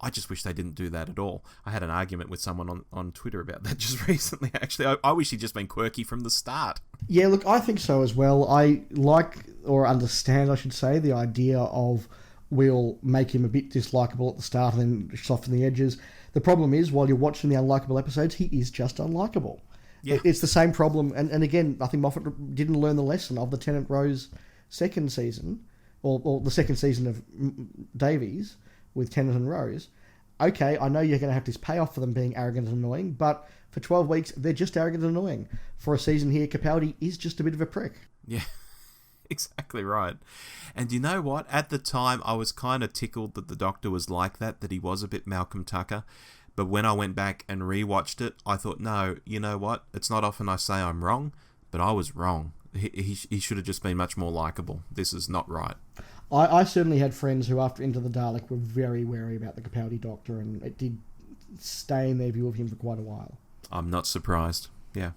I just wish they didn't do that at all. I had an argument with someone on Twitter about that just recently, actually. I wish he'd just been quirky from the start. Yeah, look, I think so as well. I like, or understand, I should say, the idea of we'll make him a bit dislikable at the start and then soften the edges. The problem is, while you're watching the unlikable episodes, he is just unlikable. Yeah. It's the same problem. And again, I think Moffat didn't learn the lesson of the Tennant Rose 2nd season, or the 2nd season of Davies with Tennant and Rose. Okay, I know you're going to have this payoff for them being arrogant and annoying, but for 12 weeks, they're just arrogant and annoying. For a season here, Capaldi is just a bit of a prick. Yeah, exactly right. And you know what? At the time, I was kind of tickled that the Doctor was like that he was a bit Malcolm Tucker. But when I went back and rewatched it, I thought, no, you know what? It's not often I say I'm wrong, but I was wrong. He should have just been much more likeable. This is not right. I certainly had friends who, after Into the Dalek, were very wary about the Capaldi Doctor, and it did stay in their view of him for quite a while. I'm not surprised. Yeah.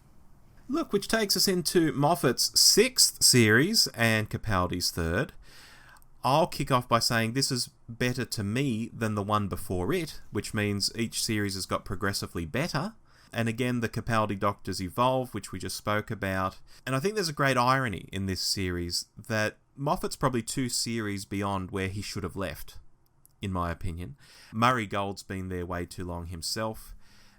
Look, which takes us into Moffat's 6th series and Capaldi's 3rd. I'll kick off by saying this is better to me than the one before it, which means each series has got progressively better. And again, the Capaldi Doctors evolve, which we just spoke about. And I think there's a great irony in this series that Moffat's probably 2 series beyond where he should have left, in my opinion. Murray Gold's been there way too long himself,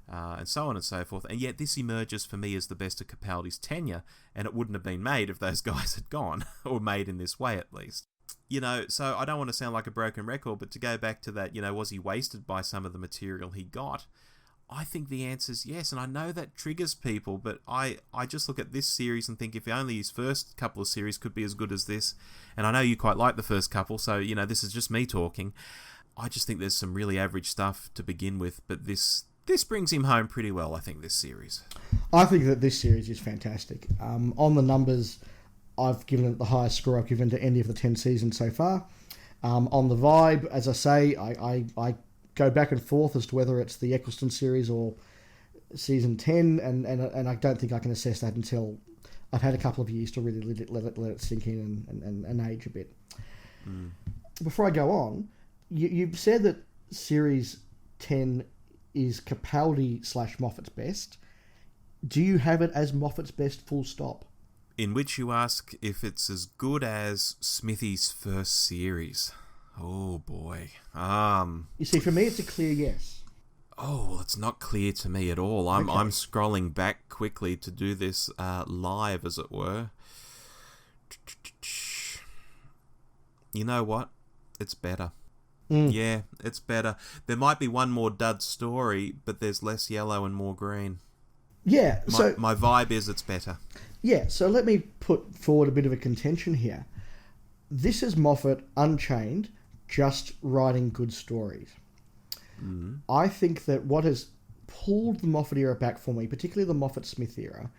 and so on and so forth. And yet this emerges for me as the best of Capaldi's tenure, and it wouldn't have been made if those guys had gone, or made in this way at least. So I don't want to sound like a broken record, but to go back to that, was he wasted by some of the material he got? I think the answer is yes, and I know that triggers people, but I just look at this series and think if only his first couple of series could be as good as this, and I know you quite like the first couple, so, this is just me talking. I just think there's some really average stuff to begin with, but this brings him home pretty well, I think, this series. I think that this series is fantastic. On the numbers, I've given it the highest score I've given to any of the 10 seasons so far. On the vibe, as I say, I go back and forth as to whether it's the Eccleston series or season 10, and I don't think I can assess that until I've had a couple of years to really let it sink in and age a bit. Before I go on, you've said that series 10 is Capaldi/Moffat's best. Do you have it as Moffat's best full stop? In which you ask if it's as good as Smithy's first series. Oh boy. You see, for me, it's a clear yes. Oh, well, it's not clear to me at all. I'm scrolling back quickly to do this live, as it were. You know what? It's better. Yeah, it's better. There might be one more dud story, but there's less yellow and more green. Yeah, my vibe is it's better. Yeah, so let me put forward a bit of a contention here. This is Moffat unchained, just writing good stories. I think that what has pulled the Moffat era back for me, particularly the Moffat-Smith era,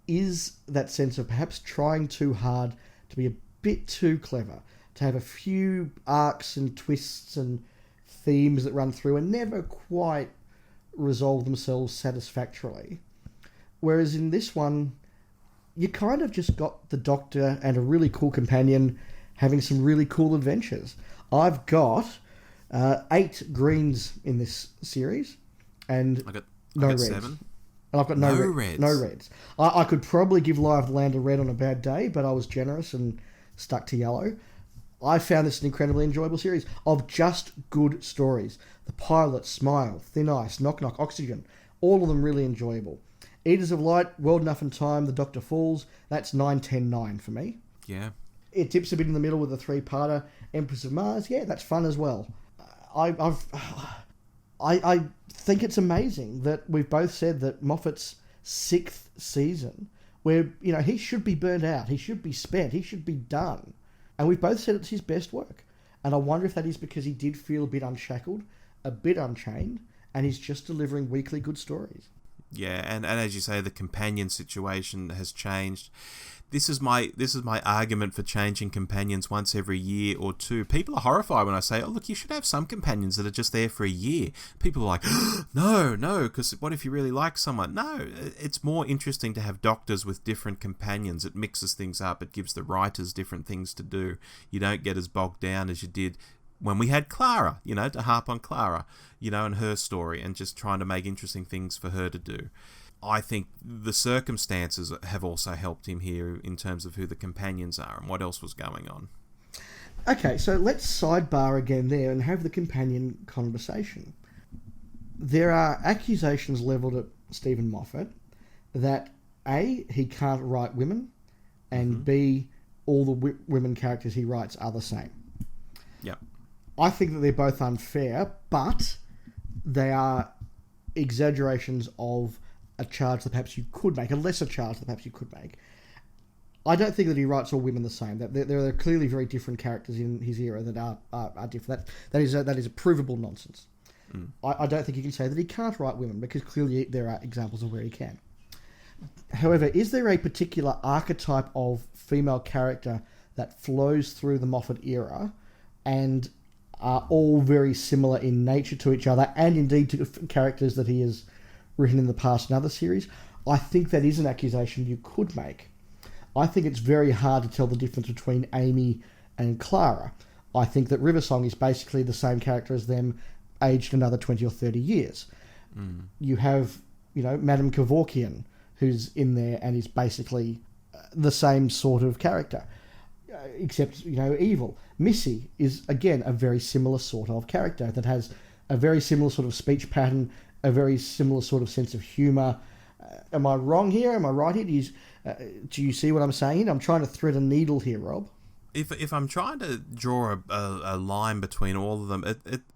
is that sense of perhaps trying too hard to be a bit too clever, to have a few arcs and twists and themes that run through and never quite resolve themselves satisfactorily. Whereas in this one, you kind of just got the Doctor and a really cool companion having some really cool adventures. I've got 8 greens in this series, and I got reds. 7. And I've got no reds. No reds. I could probably give Lie of the Land a red on a bad day, but I was generous and stuck to yellow. I found this an incredibly enjoyable series of just good stories. The Pilot, Smile, Thin Ice, Knock Knock, Oxygen, all of them really enjoyable. Eaters of Light, World Enough in Time, The Doctor Falls, that's 9, 10, 9 for me. Yeah. It dips a bit in the middle with a 3-parter. Empress of Mars, yeah, that's fun as well. I think it's amazing that we've both said that Moffat's 6th season, where, he should be burnt out, he should be spent, he should be done. And we've both said it's his best work. And I wonder if that is because he did feel a bit unshackled, a bit unchained, and he's just delivering weekly good stories. Yeah, and as you say, the companion situation has changed. This is my argument for changing companions once every year or two. People are horrified when I say, oh, look, you should have some companions that are just there for a year. People are like, no, because what if you really like someone? No, it's more interesting to have Doctors with different companions. It mixes things up. It gives the writers different things to do. You don't get as bogged down as you did when we had Clara, to harp on Clara, and her story and just trying to make interesting things for her to do. I think the circumstances have also helped him here in terms of who the companions are and what else was going on. Okay, so let's sidebar again there and have the companion conversation. There are accusations levelled at Stephen Moffat that A, he can't write women, and B, all the women characters he writes are the same. Yeah. I think that they're both unfair, but they are exaggerations of a charge that perhaps you could make, a lesser charge that perhaps you could make. I don't think that he writes all women the same. That there are clearly very different characters in his era that are different. That is a provable nonsense. I don't think you can say that he can't write women, because clearly there are examples of where he can. However, is there a particular archetype of female character that flows through the Moffat era and are all very similar in nature to each other, and indeed to characters that he has written in the past in other series? I think that is an accusation you could make. I think it's very hard to tell the difference between Amy and Clara. I think that Riversong is basically the same character as them, aged another 20 or 30 years. You have, Madame Kevorkian, who's in there and is basically the same sort of character. except, evil. Missy is, again, a very similar sort of character that has a very similar sort of speech pattern, a very similar sort of sense of humour. Am I wrong here? Am I right here? Do you see what I'm saying? I'm trying to thread a needle here, Rob. If I'm trying to draw a line between all of them,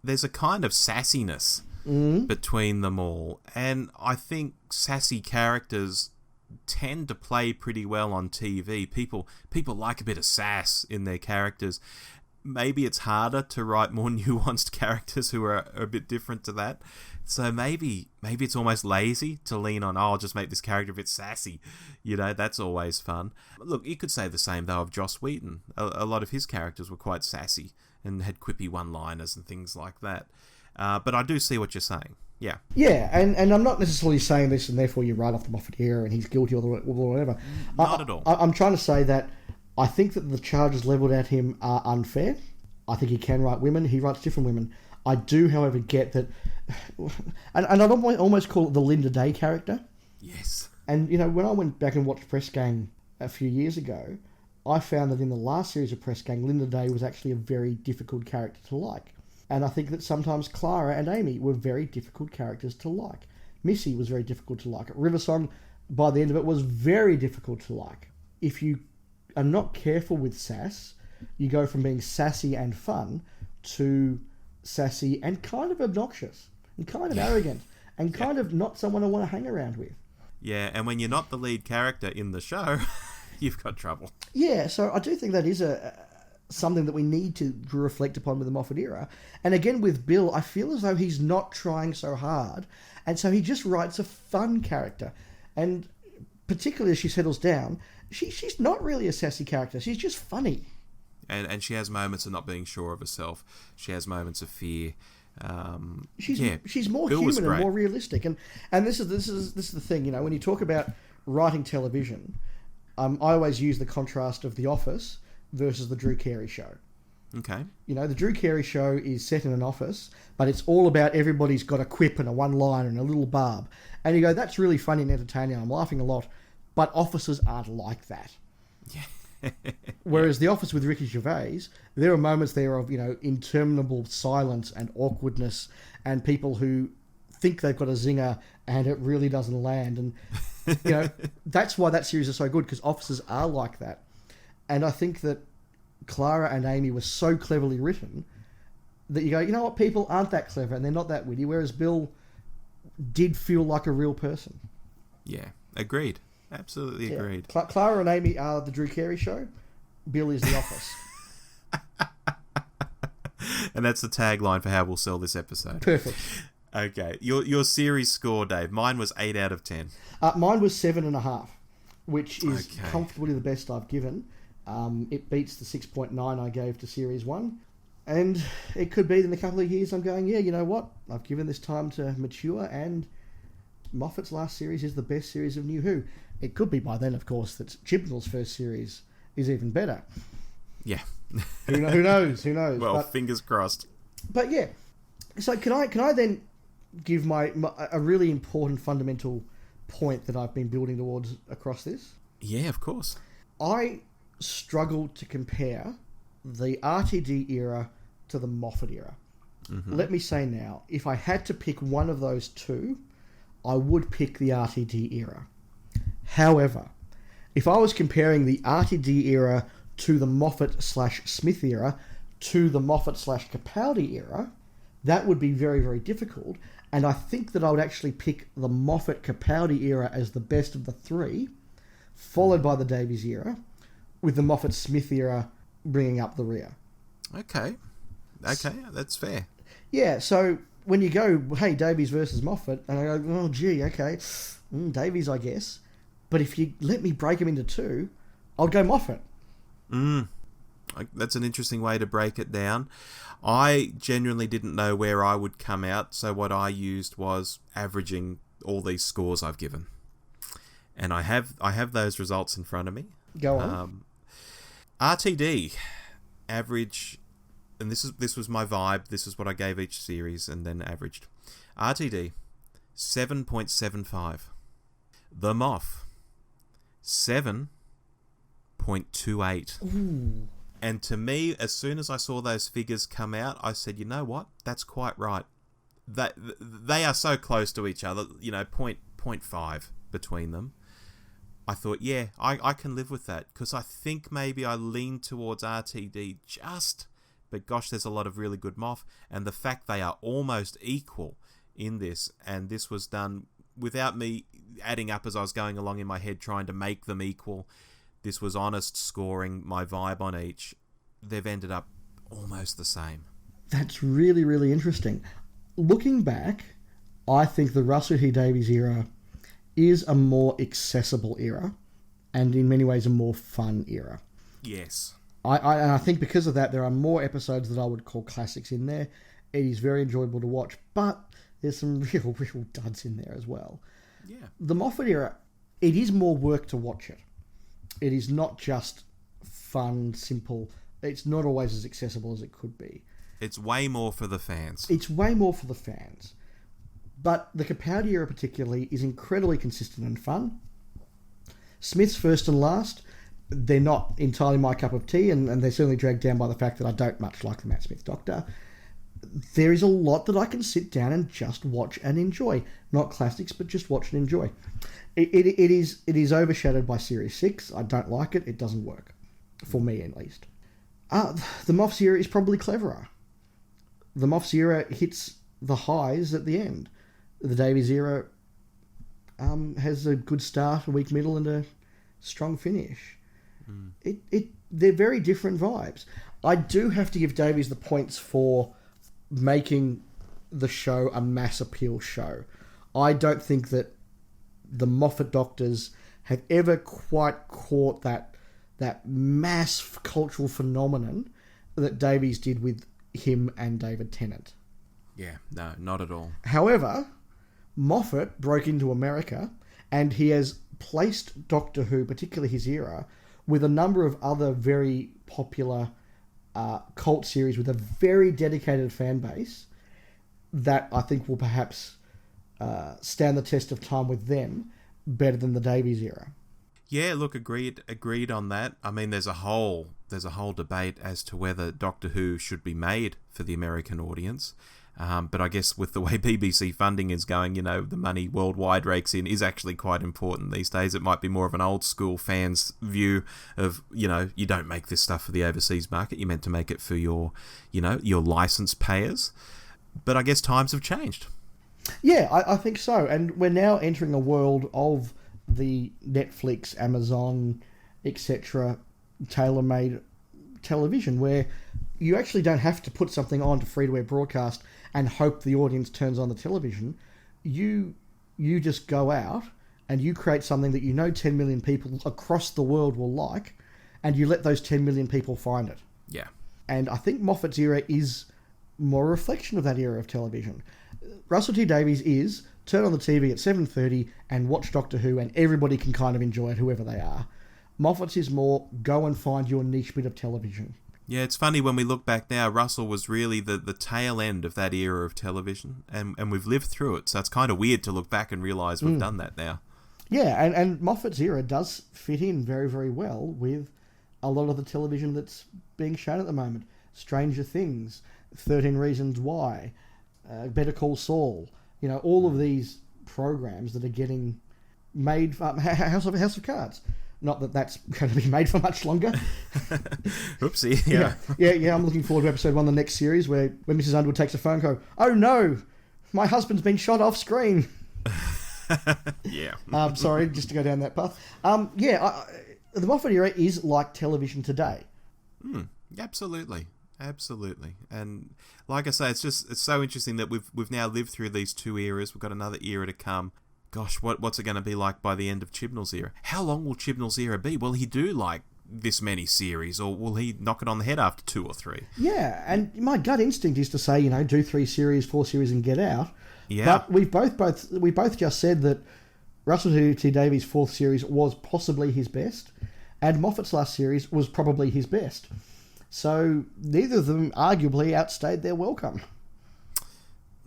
there's a kind of sassiness between them all. And I think sassy characters tend to play pretty well on TV. People like a bit of sass in their characters. Maybe it's harder to write more nuanced characters who are a bit different to that. So maybe it's almost lazy to lean on, I'll just make this character a bit sassy. That's always fun. Look, you could say the same, though, of Joss Whedon. A lot of his characters were quite sassy and had quippy one-liners and things like that. But I do see what you're saying. Yeah. Yeah, and I'm not necessarily saying this and therefore you write off the Moffat era and he's guilty or whatever. Not at all. I'm trying to say that I think that the charges levelled at him are unfair. I think he can write women. He writes different women. I do, however, get that... And I'd almost call it the Linda Day character. Yes. And, when I went back and watched Press Gang a few years ago, I found that in the last series of Press Gang, Linda Day was actually a very difficult character to like. And I think that sometimes Clara and Amy were very difficult characters to like. Missy was very difficult to like. Riversong, by the end of it, was very difficult to like. If you are not careful with sass, you go from being sassy and fun to sassy and kind of obnoxious and kind of arrogant and kind of not someone I want to hang around with. Yeah, and when you're not the lead character in the show, you've got trouble. Yeah, so I do think that is something that we need to reflect upon with the Moffat era. And again, with Bill, I feel as though he's not trying so hard, and so he just writes a fun character. And particularly as she settles down, she's not really a sassy character. She's just funny. And she has moments of not being sure of herself. She has moments of fear. She's more human and more realistic. And this is the thing, when you talk about writing television, I always use the contrast of The Office versus the Drew Carey Show. Okay. The Drew Carey Show is set in an office, but it's all about everybody's got a quip and a one-liner and a little barb. And you go, that's really funny and entertaining. I'm laughing a lot. But offices aren't like that. Yeah. Whereas The Office with Ricky Gervais, there are moments there of, interminable silence and awkwardness and people who think they've got a zinger and it really doesn't land. And, that's why that series is so good, because offices are like that. And I think that Clara and Amy were so cleverly written that you go, you know what, people aren't that clever and they're not that witty, whereas Bill did feel like a real person. Yeah, agreed. Absolutely agreed. Clara and Amy are the Drew Carey Show. Bill is The Office. And that's the tagline for how we'll sell this episode. Perfect. Okay. Your series score, Dave. Mine was 8 out of 10. Mine was 7.5, which is comfortably the best I've given. It beats the 6.9 I gave to Series 1. And it could be that in a couple of years I'm going, yeah, you know what? I've given this time to mature, and Moffat's last series is the best series of New Who. It could be by then, of course, that Chibnall's first series is even better. Yeah. Who knows? Well, fingers crossed. But yeah. So can I then give a really important fundamental point that I've been building towards across this? Yeah, of course. I struggled to compare the RTD era to the Moffat era. Mm-hmm. Let me say now, if I had to pick one of those two, I would pick the RTD era. However, if I was comparing the RTD era to the Moffat/Smith era to the Moffat/Capaldi era, that would be very, very difficult. And I think that I would actually pick the Moffat-Capaldi era as the best of the three, followed by the Davies era, with the Moffat-Smith era bringing up the rear. Okay, that's fair. Yeah, so when you go, hey, Davies versus Moffat, and I go, oh, gee, okay, Davies, I guess. But if you let me break them into two, I'll go Moffat. That's an interesting way to break it down. I genuinely didn't know where I would come out, so what I used was averaging all these scores I've given. And I have those results in front of me. Go on. RTD, average, and this was my vibe, this is what I gave each series and then averaged. RTD, 7.75. The Moff, 7.25. 0.28. Ooh. And to me, as soon as I saw those figures come out, I said, you know what? That's quite right. They are so close to each other, 0.5 between them. I thought, yeah, I can live with that, because I think maybe I lean towards RTD but gosh, there's a lot of really good Moff, and the fact they are almost equal in this, and this was done without me adding up as I was going along in my head trying to make them equal. This was honest scoring, my vibe on each. They've ended up almost the same. That's really, really interesting. Looking back, I think the Russell T Davies era is a more accessible era, and in many ways a more fun era. Yes. I think because of that, there are more episodes that I would call classics in there. It is very enjoyable to watch, but there's some real duds in there as well. Yeah. The Moffat era, it is more work to watch it. It is not just fun, simple. It's not always as accessible as it could be. It's way more for the fans. It's way more for the fans. But the Capaldi era particularly is incredibly consistent and fun. Smith's first and last, they're not entirely my cup of tea, and they're certainly dragged down by the fact that I don't much like the Matt Smith Doctor. There is a lot that I can sit down and just watch and enjoy. Not classics, but just watch and enjoy. It is overshadowed by Series 6. I don't like it. It doesn't work. For me, at least. The Moff's era is probably cleverer. The Moff's era hits the highs at the end. The Davies era has a good start, a weak middle, and a strong finish. They're very different vibes. I do have to give Davies the points for making the show a mass appeal show. I don't think that the Moffat Doctors have ever quite caught that mass cultural phenomenon that Davies did with him and David Tennant. Yeah, no, not at all. However, Moffat broke into America, and he has placed Doctor Who, particularly his era, with a number of other very popular cult series with a very dedicated fan base that I think will perhaps stand the test of time with them better than the Davies era. Yeah, look, agreed on that. I mean, there's a whole debate as to whether Doctor Who should be made for the American audience. But I guess with the way BBC funding is going, the money worldwide rakes in is actually quite important these days. It might be more of an old school fan's view of, you don't make this stuff for the overseas market. You're meant to make it for your license payers. But I guess times have changed. Yeah, I think so. And we're now entering a world of the Netflix, Amazon, etc. tailor-made television where you actually don't have to put something on to free-to-air broadcast and hope the audience turns on the television. You just go out and you create something that 10 million people across the world will like, and you let those 10 million people find it. Yeah. And I think Moffat's era is more a reflection of that era of television. Russell T Davies is turn on the TV at 7:30 and watch Doctor Who, and everybody can kind of enjoy it, whoever they are. Moffat's is more go and find your niche bit of television. Yeah, it's funny when we look back now, Russell was really the tail end of that era of television, and we've lived through it, so it's kind of weird to look back and realise we've done that now. Yeah, and Moffat's era does fit in very, very well with a lot of the television that's being shown at the moment. Stranger Things, 13 Reasons Why, Better Call Saul, all of these programs that are getting made, House of Cards. Not that that's going to be made for much longer. Oopsie. Yeah. I'm looking forward to episode 1 of the next series where Mrs. Underwood takes a phone call. Oh no, my husband's been shot off screen. Yeah. Sorry, just to go down that path. The Moffat era is like television today. Absolutely. And like I say, it's so interesting that we've now lived through these two eras. We've got another era to come. Gosh, what's it going to be like by the end of Chibnall's era? How long will Chibnall's era be? Will he do like this many series, or will he knock it on the head after 2 or 3? Yeah, and my gut instinct is to say, do 3 series, 4 series, and get out. Yeah. But we both just said that Russell T Davies' 4th series was possibly his best, and Moffat's last series was probably his best. So neither of them arguably outstayed their welcome.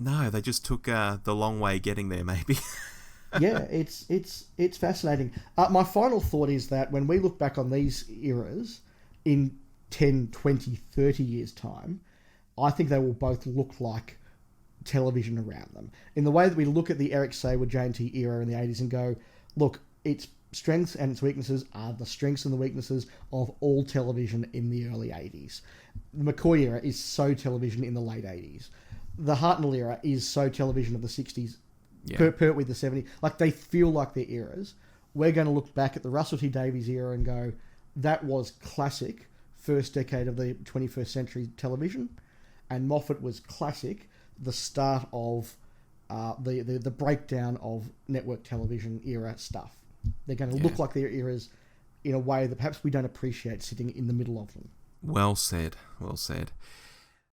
No, they just took the long way getting there, maybe. Yeah, it's fascinating. My final thought is that when we look back on these eras in 10, 20, 30 years' time, I think they will both look like television around them. In the way that we look at the Eric Sayward J&T era in the 80s and go, look, its strengths and its weaknesses are the strengths and the weaknesses of all television in the early 80s. The McCoy era is so television in the late 80s. The Hartnell era is so television of the 60s. Yeah. Pertwee the 70s. Like, they feel like their eras. We're going to look back at the Russell T Davies era and go, that was classic first decade of the 21st century television. And Moffat was classic, the start of the breakdown of network television era stuff. They're going to look like their eras in a way that perhaps we don't appreciate sitting in the middle of them. Well said. Well said.